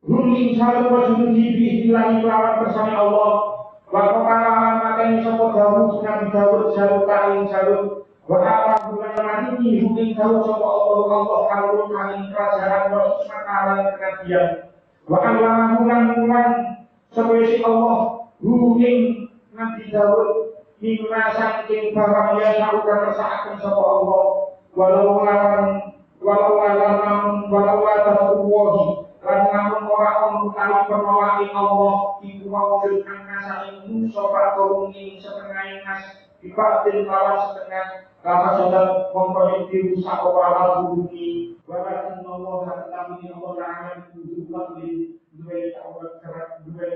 hum ing salu wa sunuti biiznillah kelawan bersama Allah. Wa qala mateni sapa Daud Nabi Daud salu kaing salu wa apa bulan mati hum ing Daud sapa Allah kalun kaing kerajaan wa makalan kenabian. Wa allamahu lan sapa Allah hum ing Nabi Daud mimma saking barang yang lakukan kesahatan sapa Allah walau tafawwahi lan namun ora ono kali penolaki Allah iku wujud angkasa ing sapa turungi setengah nas dipatin lawan setengah rasa sedang memproyeksi usaha ora bumi walakin Allah tapi Allah Ta'ala kudukan di dua tahun kerat dua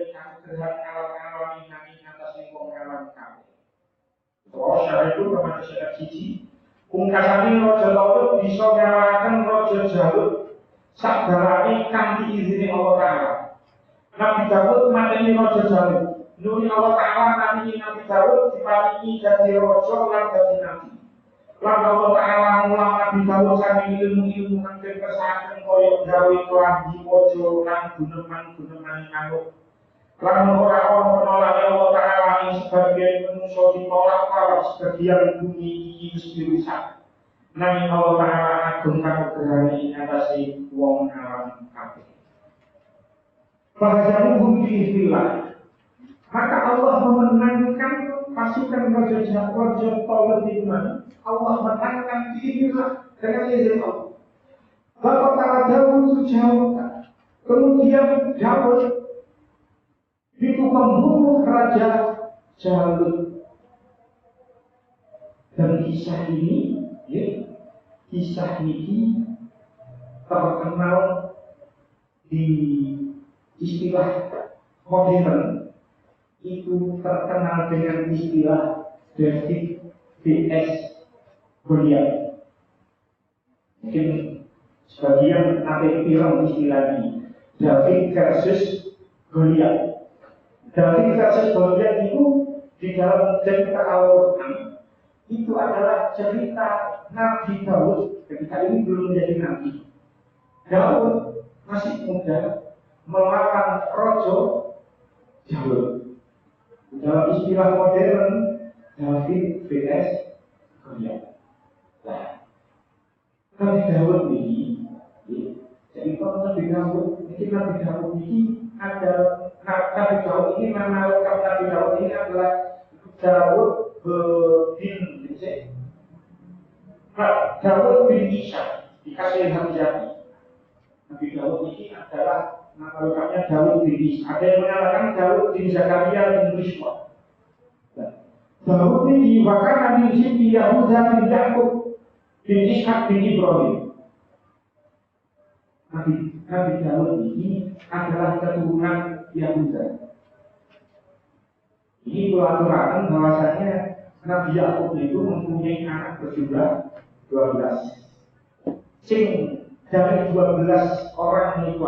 tahun alam ini atas wong alam kabeh. Rosa itu remaja sekat siji. Pungkasane Raja Daud bisa ngalahaken Raja Jalut sakbalane kanthi izine Allah Ta'ala. Nabi Daud mateni Raja Jalut. Nuli Allah Ta'ala nabi Daud diparingi dadi raja lan dadi nabi. Lan Allah Ta'ala mulang Nabi Daud saking ilmu kang kersakaken kaya gawe klambi aja lan guneman-guneman manuk. Lan ora ono penolak Allah Ta'ala ing sebagian manusia ditolak karo sebagian bumi iki mesti rusak. Nanging Allah Ta'ala agung kanugrahane ing atase wong alam kabeh. Bahasamuhum biiznillah. Maka Allah memenangkan pasukan Raja Daud di mana? Allah menangkan biiznillah dengan izin Allah. Bapak Ta'ala Daud jauh. Kemudian Daud itu membunuh Raja Jalut. Dan kisah ini terkenal di istilah modern, itu terkenal dengan istilah David vs Goliath. Mungkin sebagian ada yang istilah ini David versus Goliath. David versus Goliath itu di dalam cerita Al-Quran itu adalah cerita Nabi Daud ketika ini belum menjadi Nabi. Daud masih muda melawan Raja Jalut. Dalam istilah modern David vs Goliath. Nah, Nabi Daud ini, jadi kalau Nabi Daud ini ada Nabi Daud ini nama lengkap Nabi Daud ini adalah Daud bin Isa dikasih Hamzah. Nabi Daud ini adalah nama lengkapnya Daud bin Isa. Ada yang mengatakan Daud bin Zakaria bin Rishwa. Daud ini bahkan Nabi Siti Yahuda bin Yakub bin Ishak bin Ibrahim. Nabi Daud ini adalah keturunan Yahuda. Ini pelaturan bahwasanya Nabi Yakub itu mempunyai anak berjumlah 12. Sing dari 12 orang itu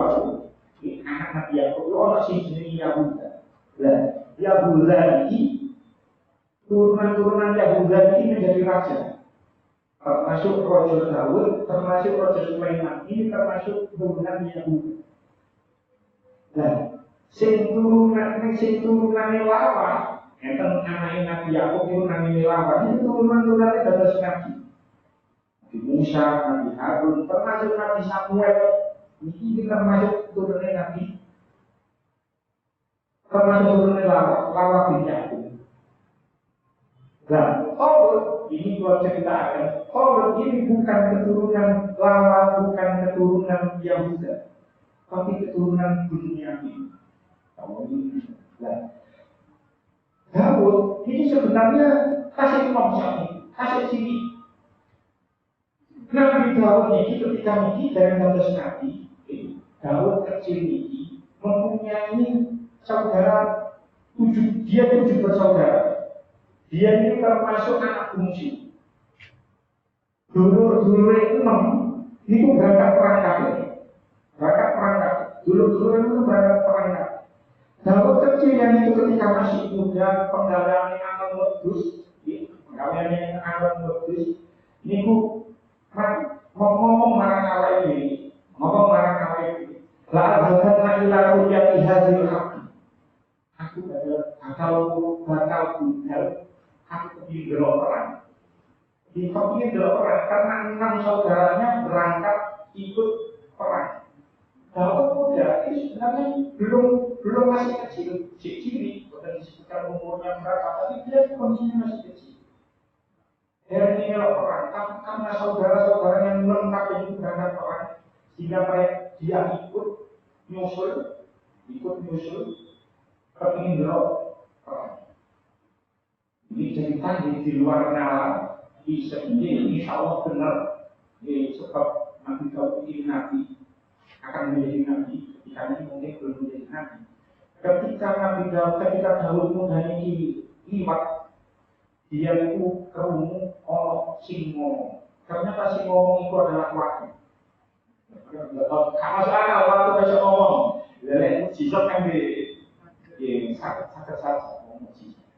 anak Nabi Yakub itu orang sing jenenge Yahuda. Lah, Yahuda ini turunan Yahuda ini menjadi raja. Termasuk Raja Daud, termasuk Raja Sulaiman, ini termasuk turunan Yahuda. Nah, sing turunane lawa, Enten anaknya Nabi Yakub itu namanya Lawan, itu turunan-turunannya dari Nabi. Nabi Musa, Nabi Harun, termasuk Nabi Samuel. Ini termasuk turunannya Nabi, termasuk turunannya Lawan bin Yakub. Nah, Tolot ini kalau ceritakan, Tolot ini bukan keturunan Lawa, bukan keturunan Yahuda, tapi keturunan Bunyamin. Kamu ini, nah, Daud ini sebenarnya kasih nomor kasih sini. Nabi Daud ini ketika ini dari Nabi Nabi, Daud kecil ini mempunyai saudara dia 7 bersaudara. Dia ini termasuk anak bungsu. Dulur-dulur 6 itu berangkat perang kafir. Berangkat perang kafir. Dulur-dulur itu berangkat perang kafir. Daud kecil yang itu ketika masih muda, penggaweane angel wedhus, penggaweane angel wedhus, niku ngomong marang awake dhewe, ngomong marang awake dhewe. La azhabna ila ru'yati hadzal haqq. Aku bakal budal, aku pergi delok perang. Di pergi delok perang karena 6 saudaranya berangkat ikut perang. Daud muda itu sebenarnya belum masih kecil, ciri bukan disebutkan umurnya berapa, tapi dia kondisinya masih kecil. Dari ini kalau perang, tapi karena saudara-saudara yang lengkap itu berangkat perang, sehingga dia ikut nyusul, kepingin delok perang. Ini cerita di luar nalar, ini insya Allah benar, sebab Nabi Daud ini Nabi. Akan menjadi nabi, ketika ini mungkin belum menjadi nabi. Ketika Daud muda ini liwat, dia itu kerungu sing ngomong. Ternyata sing ngomong itu adalah waktu. Kamu salah waktu bisa ngomong. Lelek mujizat yang sakit mujizat.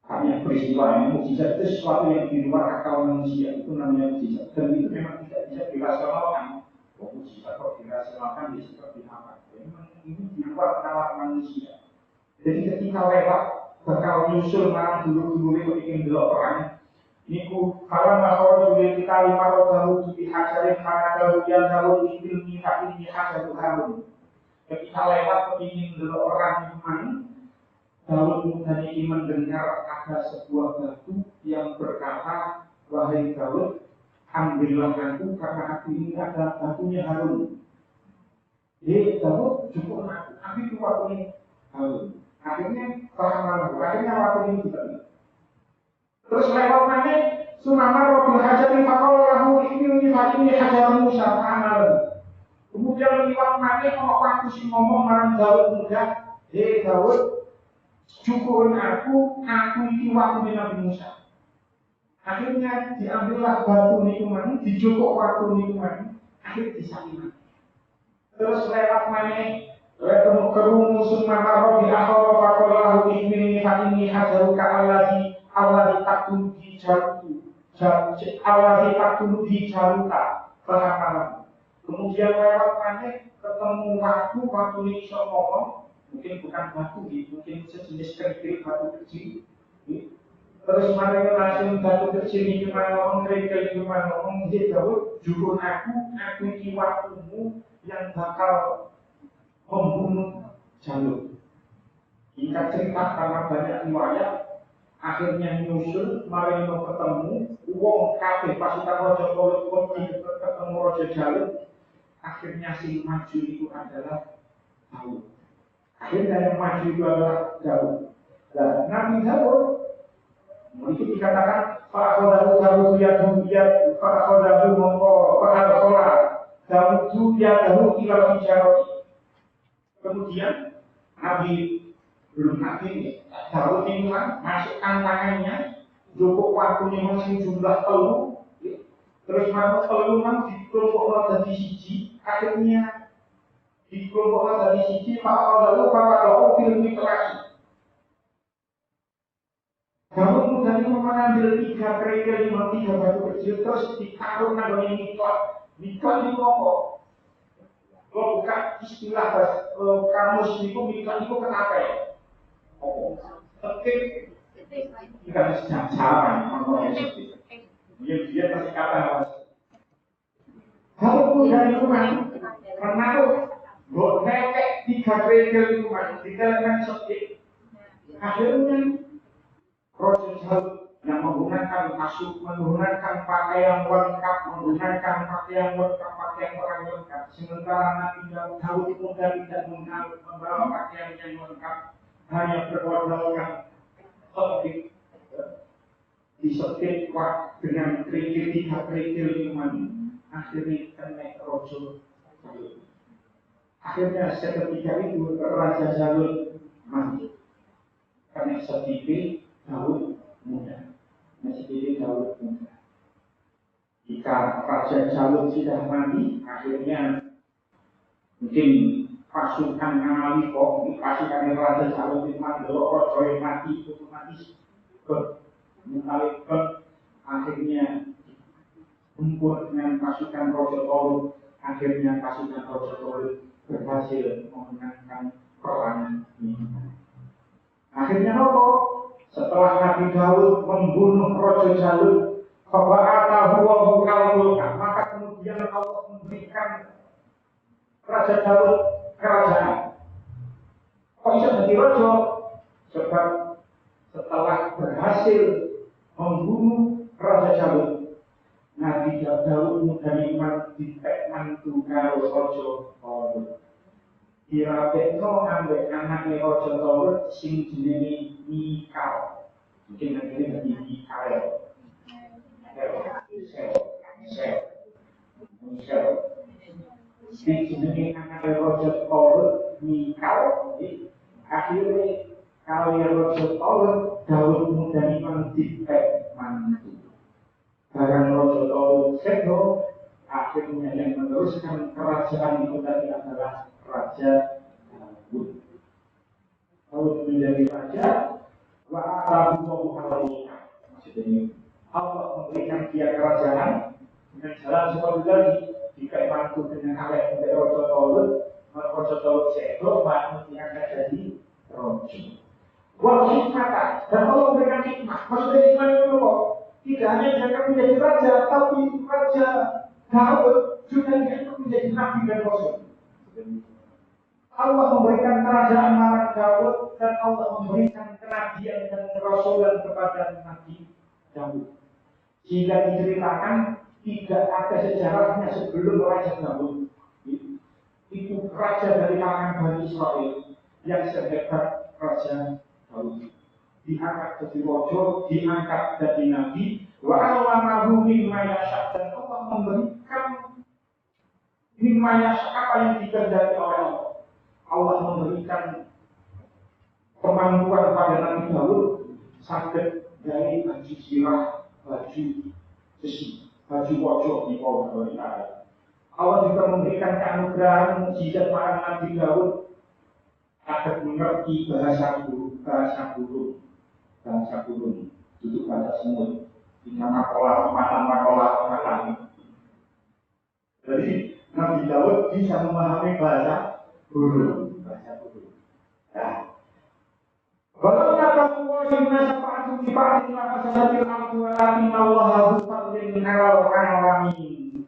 Hanya peristiwa yang mujizat itu sesuatu yang di luar akal manusia, itu namanya mujizat. Dan itu memang tidak bisa dirasionalkan. Mujizat kok dirasionalkan di seperti apa? Memang ini di luar nalar manusia. Jadi ketika lewat bakal nyusul marang dulu-dulu itu ingin delok perang. Niku kalau mahor juga kita 500 di hajarin karena kemudian kalau ilmi ini hajarul harun. Ketika lewat ingin delok perang itu Daud muda ini mendengar ada sebuah batu yang berkata, wahai Daud, ambillah aku karena aku ini ada batunya Harun. Jadi Daud cukup aku, ambil waktu ini Harun. Akhirnya paham akhirnya waktu ini tidak. Terus lewat mana? Sumama Robil Hajarin Fakolahu ini Hajar Musa Amal. Kemudian lewat mana? Kalau waktu si ngomong marang Daud muda, Daud, cukup aku ini waktu Nabi Musa. Akhirnya diambillah batu nikuman, dijukuk waktu nikuman, akhirnya disalima. Terus lewat mana? Lewat kerumu summa di akhara faqalahu ini hajaruka allazi taqtulu bi jarutu. Allazi taqtulu bi jaruta. Paham. Kemudian lewat mana? Ketemu waktu ini iso ngomong, mungkin bukan batu, mungkin sejenis kerikil batu kecil. Terus mereka langsung batu kecil ini cuma ngomong, kerikil ini cuma ngomong, jadi Daud, jukun aku ini waktumu yang bakal membunuh Jalur. Singkat cerita karena banyak riwayat, akhirnya nyusul, mereka ketemu, uang kabeh pasukan Raja Tolot ketemu Raja Jalur, akhirnya si maju itu adalah Daud. Akhirnya yang maju itu adalah Daud. Nah, Nabi Daud itu dikatakan Fa'akhodahu Daud yadhuyat Fa'akhodahu mongko Fa'akhola Daud yadahu ilal hijarati. Kemudian Nabi Daud ini kan masukkan tangannya, cukup waktunya masih jumlah telur, terus masuk telur kan dikelompok dari siji, akhirnya dikelompok dari siji Fa'akhodahu film literasi. Daud muda itu mengambil 3 kerikil, 3 batu kecil, terus ditaruh namanya niklat. Niklat itu apa? Kalau bukan istilah kamus itu niklat itu kenapa ya? Tekik kita sedang jalan mengkonsumsi. Dia pasti kata kalau dari rumah menaruh netek 3 kerikil rumah di dalam septik. Akhirnya proses yang menggunakan kasut, menggunakan pakaian lengkap, pakaian orang lengkap. Sementara Nabi Daud muda tidak membawa pakaian yang lengkap, hanya bermodalkan septik. Disetip dengan kerikil 3 kerikil minuman. Akhirnya kena rojo. Akhirnya seketika itu Raja Jalul mati. Karena sedikit Daud muda. Jika Raja Jalul sudah mati, akhirnya mungkin pasukan Amaliko, pasukan Raja Jalul itu mati, rojo yang mati, otomatis mengalihkan akhirnya kumpul dengan pasukan Raja Jalul. Akhirnya pasukan Raja Jalul berhasil memenangkan perang ini. Akhirnya apa? Setelah Nabi Daud membunuh Raja Jalul, maka kemudian Allah memberikan Raja Jalul kerajaan. Kok bisa jadi raja? Sebab setelah berhasil membunuh Raja Jalul, Nabi Daud muda iman dipek mantu karo Raja Jalul. Dirapekno ambek anake Raja Jalul sing jenenge Mikal. Mungkin nanti dadi Mikael. Sing jenenge anake Raja Jalul Mikal. Akhirnya kalau Raja Jalul Daud muda iman dipek mantu. Barang Raja Jalul sedo, akhirnya yang meneruskan kerajaan itu tadi adalah Raja Daud. Daud menjadi raja, wa atahu al-mulka. Maksudnya Allah memberikan dia kerajaan dengan jalan seperti tadi. Jika mantu dengan alih dari Raja Jalul, Raja Jalul sedo, maka dia akan jadi raja. Wa hikmah, dan Allah memberikan hikmah. Maksudnya hikmah itu apa? Tidak hanya dia akan menjadi raja, tapi Raja Daud sudah diangkat menjadi nabi dan rasul. Allah memberikan kerajaan marah Daud dan Allah memberikan kenabian dan kerasulan kepada Nabi Daud. Jika diceritakan tidak ada sejarahnya sebelum Raja Daud. Itu raja dari kalangan Bani Israel yang sehebat Raja Daud. Diangkat jadi raja, diangkat jadi nabi. Wa allamahu mimma yasha, dan Allah memberikan mimma yasha apa yang dikehendaki oleh Allah. Allah memberikan kemampuan pada Nabi Daud sakit dari baju sirah, baju besi, baju wajah di bawah Allah. Allah juga memberikan keanugerahan mukjizat pada Nabi Daud agar mengerti bahasa burung, duduk bahasa semut, di makolah. Jadi Nabi Daud bisa memahami bahasa burung. Nah, walau kata Tuhan sepatu di pagi maka sadatil al-Qur'an Allah fadlin alal alamin.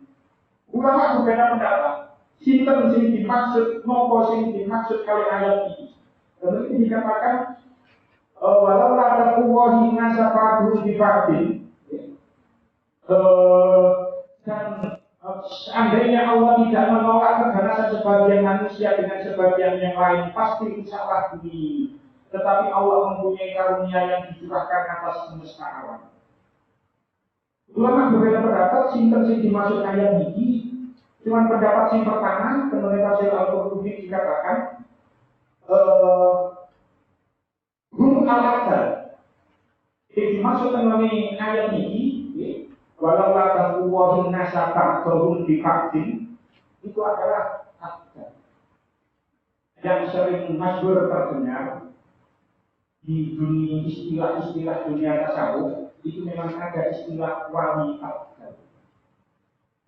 Ulama berbeda pendapat. Sinten sing dimaksud, nopo sing dimaksud kali ayat ini. Dan ini dikatakan walau kata Tuhan sepatu di pagi dan seandainya Allah tidak menolak keganasan sebagian manusia dengan sebagian yang lain, pasti itu salah bumi. Tetapi Allah mempunyai karunia yang dicurahkan atas semesta alam. Ulama berbeda pendapat, sinten sing dimaksud ayat ini. Cuma pendapat sing pertama, menurut tafsir Al-Qurtubi dikatakan hum al-adal. Yang dimaksud mengenai ayat ini, walau laka kuwahin nasa ta'adhum difaktin, itu adalah adab yang sering masyhur terdengar di dunia istilah-istilah dunia tasawuf. Itu memang ada istilah wali abdal.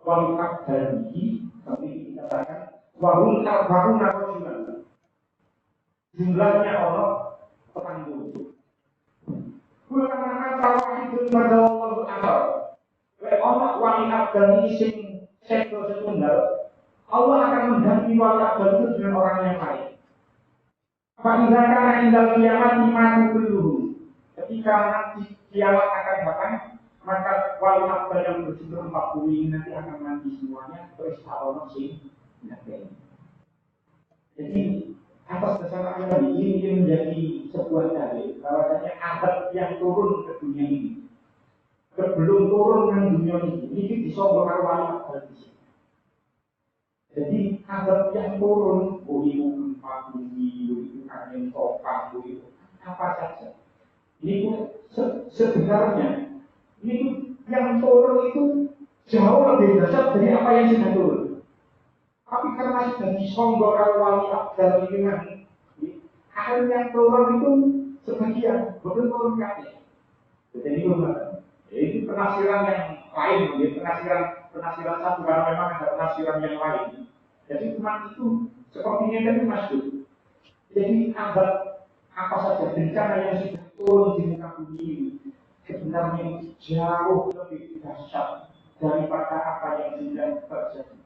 Wali abdal ini kami dikatakan wahum arba'una rajulan. Jumlahnya orang petang puluh. pada Allah akbar. Orang wali abdal ini sing sektor setunggal, Allah akan mengganti wali abdal itu dengan orang yang lain. Apabila karena indal kiamat iman dulu, ketika nanti kiamat akan datang, maka wali abdal yang berjumlah 40 ini nanti akan mati semuanya, terus Allah sih. Jadi atas dasar ayat ini menjadi sebuah dalil bahwasanya azab yang turun ke dunia ini sebelum turun ke dunia ini disogokkan wali abdal di sini. Jadi azab yang turun, itu gempa bumi, itu angin topan, itu apa saja. Ini sebenarnya ini yang turun itu jauh lebih dahsyat dari apa yang sudah turun. Tapi karena sudah disogokkan wali abdal ini nanti, air yang turun itu sebagian, bukan turun kaki. Jadi itu penafsiran yang lain, penafsiran satu karena memang ada penafsiran yang lain. Jadi cuma itu sepertinya tadi masuk. Jadi azab apa saja bencana yang sudah turun di muka bumi ini sebenarnya jauh lebih dahsyat daripada apa yang sudah terjadi.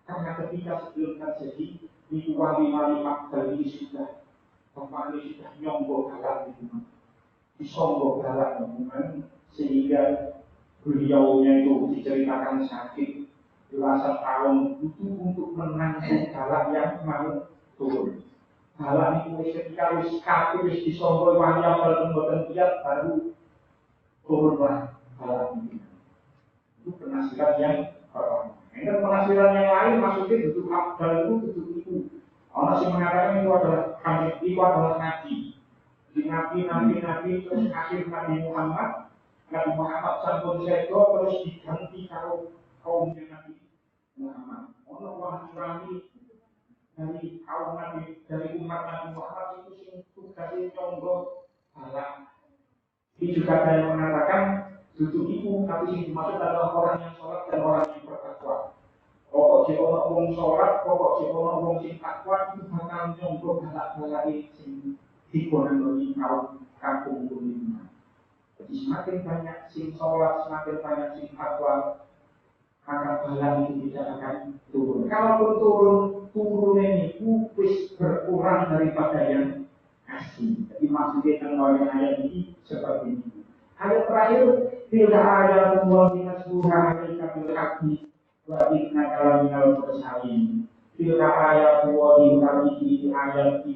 Karena ketika sebelum terjadi itu wali-wali abdal ini sudah kembali sudah nyonggok galak disonggok galak sehingga beliaunya itu diceritakan sakit belasan tahun butuh untuk menanggung galak yang mau turun. Galak itu ketika wis kabeh wis disonggok wali abdal mboten kiat baru turunlah galak itu. Itu penasihat yang pertama. Dan penasihat yang lain maksudnya duduk abdal itu duduk itu. Orang yang mengatakan itu adalah nabi. Di nabi terus akhir Nabi Muhammad sampun sedo terus diganti kaumnya Nabi Muhammad. Orang dari kaum Nabi dari umat Nabi Muhammad itu sing tugasnya contoh halal. Ini juga ada yang mengatakan duduk itu tapi yang dimaksud adalah orang yang sholat dan orang yang bertakwa. Pokok si orang wong sholat, pokok si orang wong sing takwa itu bakal nyonggo galak-galak sing dikonan oleh kaum kampung ini. Jadi semakin banyak sing sholat, semakin banyak sing takwa, maka balak itu tidak akan turun. Kalaupun turun ini wis berkurang daripada yang asli. Jadi maksudnya tentang ayat ini seperti ini. Ayat terakhir, tidak ada Allah minasbuha alaika bil haqqi wa innaka laminal mursalin. Tidak ayat Allah di ayat itu ayat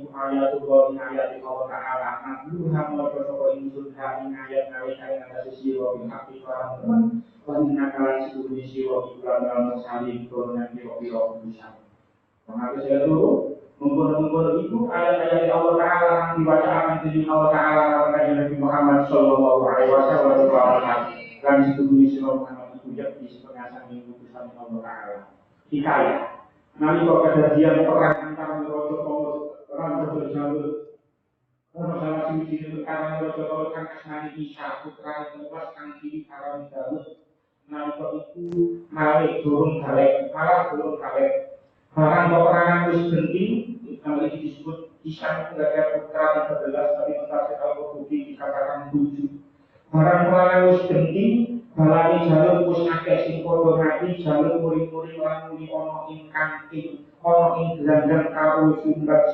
Allah di ayat Allah Ta'ala. Nabluha mawajah insulha in ayat nawika yang ada sisiwa bil haqqi wa teman wa innaka laminal mursalin turunan biro-biro bisa. Mengapa saya dulu mengkono-mengkono itu ayat-ayat Allah Ta'ala yang dibacakan dari Allah Ta'ala kepada Nabi Muhammad Sallallahu Alaihi Wasallam dan setuju Islam Muhammad itu jadi sepengasan yang diutusan Allah Ta'ala. Hikayat. Nanti kalau kejadian perang antara Raja Tolot dan Raja Jalul, orang salah suci itu karena Raja Tolot kan asmani Isa putra yang lepas kang kiri karena Daud. Nanti itu malah turun balik. Barang peperangan wis genting, nama ini disebut Isam sebagai putra yang 11, tapi mentafsir Al-Qurtubi dikatakan 7. Barang peperangan wis genting, balani jalur wis akeh sing padha mati, jalur muri-muri lan muni ana ing kanting, ana ing gelanggang karo sumbat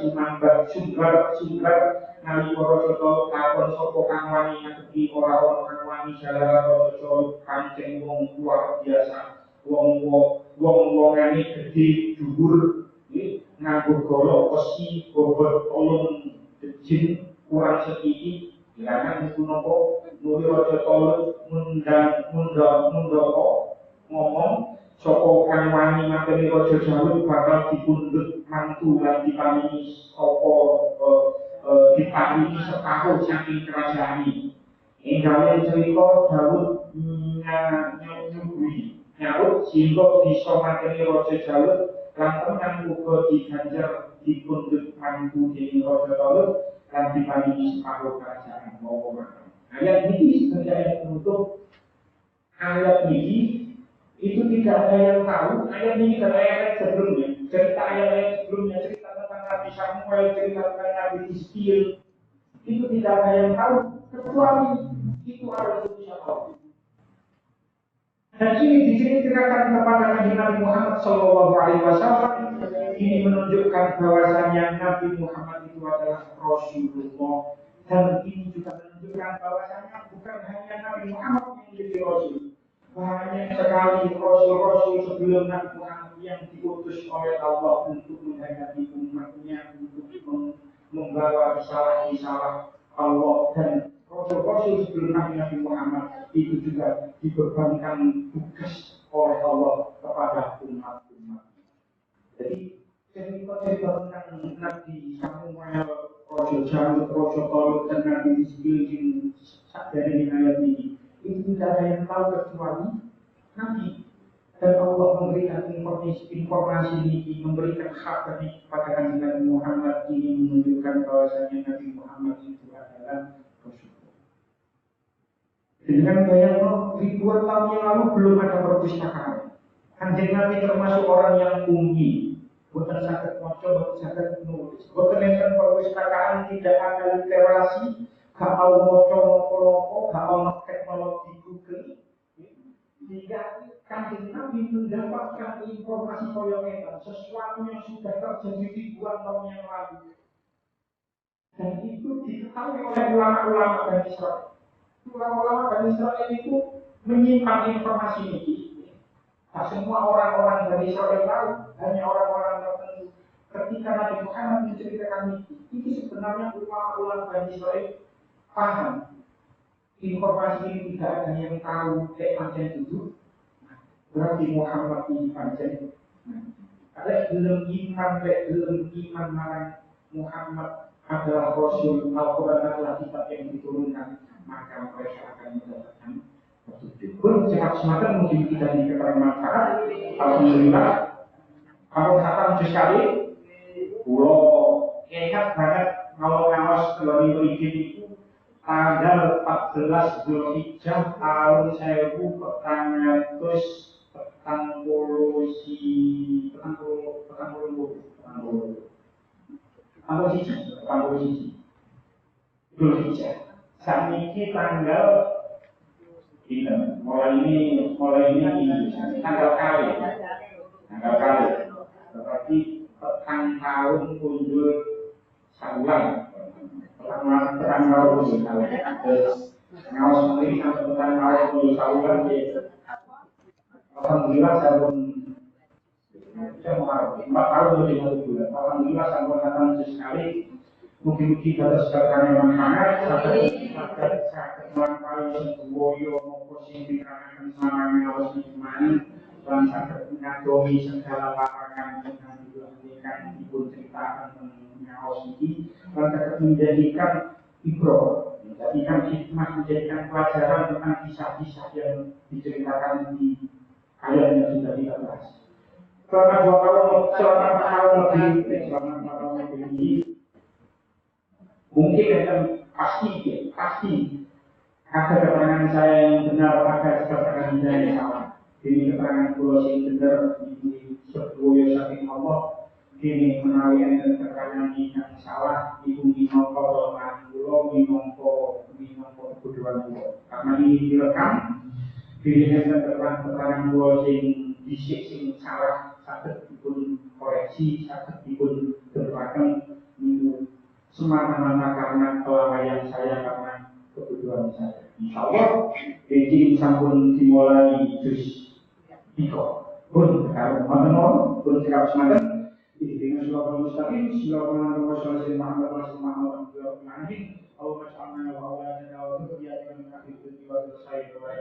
nalika Raja takon sapa kang wani ngadepi ora ana kang wani jalan Raja pancen wong luar biasa. Wong-wongane gede dhuwur nganggo golok besi bobot tolong jin kurang sedikit dilarang itu nopo nuli Raja Tolot ngomong saka kang wani mateni Raja Jalul bakal dipundhut mantu lan diparingi diparingi separuh saking kerajaan ini. Enggale cerita Daud nyuguhi nyaut sehingga bisa materi Raja Jalul lan tenan uga diganjar dipundhut mantu dening Raja Jalul lan diparingi separuh kerajaan mawa. Ayat ini sebagai ayat penutup. Ayat ini itu tidak ada yang tahu. Ayat ini dan ayat sebelumnya, cerita ayat-ayat sebelumnya, cerita tentang Nabi Samuel, cerita tentang Nabi Hizkil, itu tidak ada yang tahu kecuali Itu adalah utusan Allah. Dan ini diceritakan kepada Nabi Muhammad SAW. Ini menunjukkan bahwasanya Nabi Muhammad itu adalah Rasulullah. Dan ini juga menunjukkan bahwasanya bukan hanya Nabi Muhammad yang menjadi Rasul. Banyak sekali Rasul-Rasul sebelum Nabi Muhammad yang diutus oleh Allah untuk menghadapi umatnya, untuk membawa risalah-risalah Allah. Dan Rasul-Rasul sebelum Nabi Muhammad itu juga dibebankan tugas oleh Allah kepada umat-umat. Jadi cerita-cerita tentang Nabi Samuel, Rasul Jalud, Rasul Talut, dan Nabi Hizkil dari ayat ini tidak ada yang tahu kecuali Nabi. Dan Allah memberikan informasi ini, memberikan hak ini kepada Nabi Muhammad ini, menunjukkan bahwasanya Nabi Muhammad itu adalah Rasul. Dengan bayang ribuan tahun yang lalu belum ada perpustakaan. Kanjeng Nabi termasuk orang yang ummi, bukan sakit moco, bukan sakit nulis. Bukan enten perpustakaan, tidak ada literasi, gak tahu moco, gak tahu teknologi Google. Sehingga Kanjeng Nabi mendapatkan informasi koyoketan, sesuatu yang sudah terjadi ribuan tahun yang lalu. Dan itu diketahui oleh ulama-ulama Bani Israil. Ulama-ulama Bani Israil itu menyimpan informasi ini. Nah, semua orang-orang Bani Israil tahu, hanya orang-orang tertentu. Ketika Nabi Muhammad menceritakan ini sebenarnya ulama-ulama Bani Israil paham. Informasi ini tidak ada yang tahu, kayak pancen itu. Berarti Muhammad ini pancen. Ada belum iman marang Muhammad adalah Rasul, Al-Quran adalah kitab yang diturunkan, maka mereka akan mendapatkan petunjuk. Pun cepat semacam mungkin kita dikatakan manfaat. Alhamdulillah. Kamu katakan sekali. Pulau ingat banget kalau ngawas 2003 itu tanggal 14 Zulhijjah tahun 1400 Zulhijjah. Saat ini tanggal mulai ini tanggal kali. Berarti petang tahun kunjul sabulan. Petang tahun kunjul sabulan. Ngawas sendiri sampai petang tahun kunjul sabulan. Alhamdulillah saya pun 4 tahun lebih 1 bulan. Alhamdulillah saya pun datang sekali. Mungkin-mungkin kita sekarang yang manfaat, saya melampaui sebuah maupun yang dikarenakan selama ngawas dimana, dan saya mengadomi segala lapangan dengan diberikan ibu ceritakan tentang ngawas ini, dan saya menjadikan ibroh, menjadikan hikmah, menjadikan pelajaran tentang kisah-kisah yang diceritakan di ayat yang sudah kita bahas. Selama 4 tahun lebih ini, mungkin akan pasti ada keterangan saya yang benar, ada keterangan saya yang salah. Ini keterangan pulau yang benar, ini sebuah saking Allah. Ini menawi dan keterangan yang salah, ibu minongko kelemahan pulau, minongko kebutuhan pulau. Karena ini direkam, dilihat keterangan pulau yang disik yang salah, sakit dipun koreksi, sakit dipun berlaku minggu. Semata-mata karena kelalaian saya, karena kebutuhan saya. Insya Allah, izin sampun dimulai juz 3. Pun kalau mau pun sikap semangat. Dengan suara mustaqim, silakan Rasulullah Muhammad Allahumma salli wa awladana wa dhurriyyatina min ahli wa sayyi'ati wa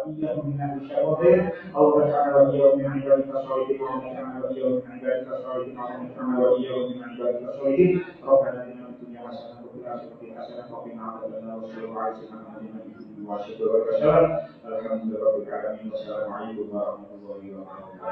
iyyahum min ahli syawatir Allahumma salli wa min ibadika sholihin wa min ibadika sholihin wa min ibadika sholihin Rabbana inna dunya hasanah wa fil akhirati hasanah wa qina adzabannar wa sallallahu alaihi wa sallam alhamdulillahirabbil alamin wassalamu alaikum warahmatullahi wabarakatuh.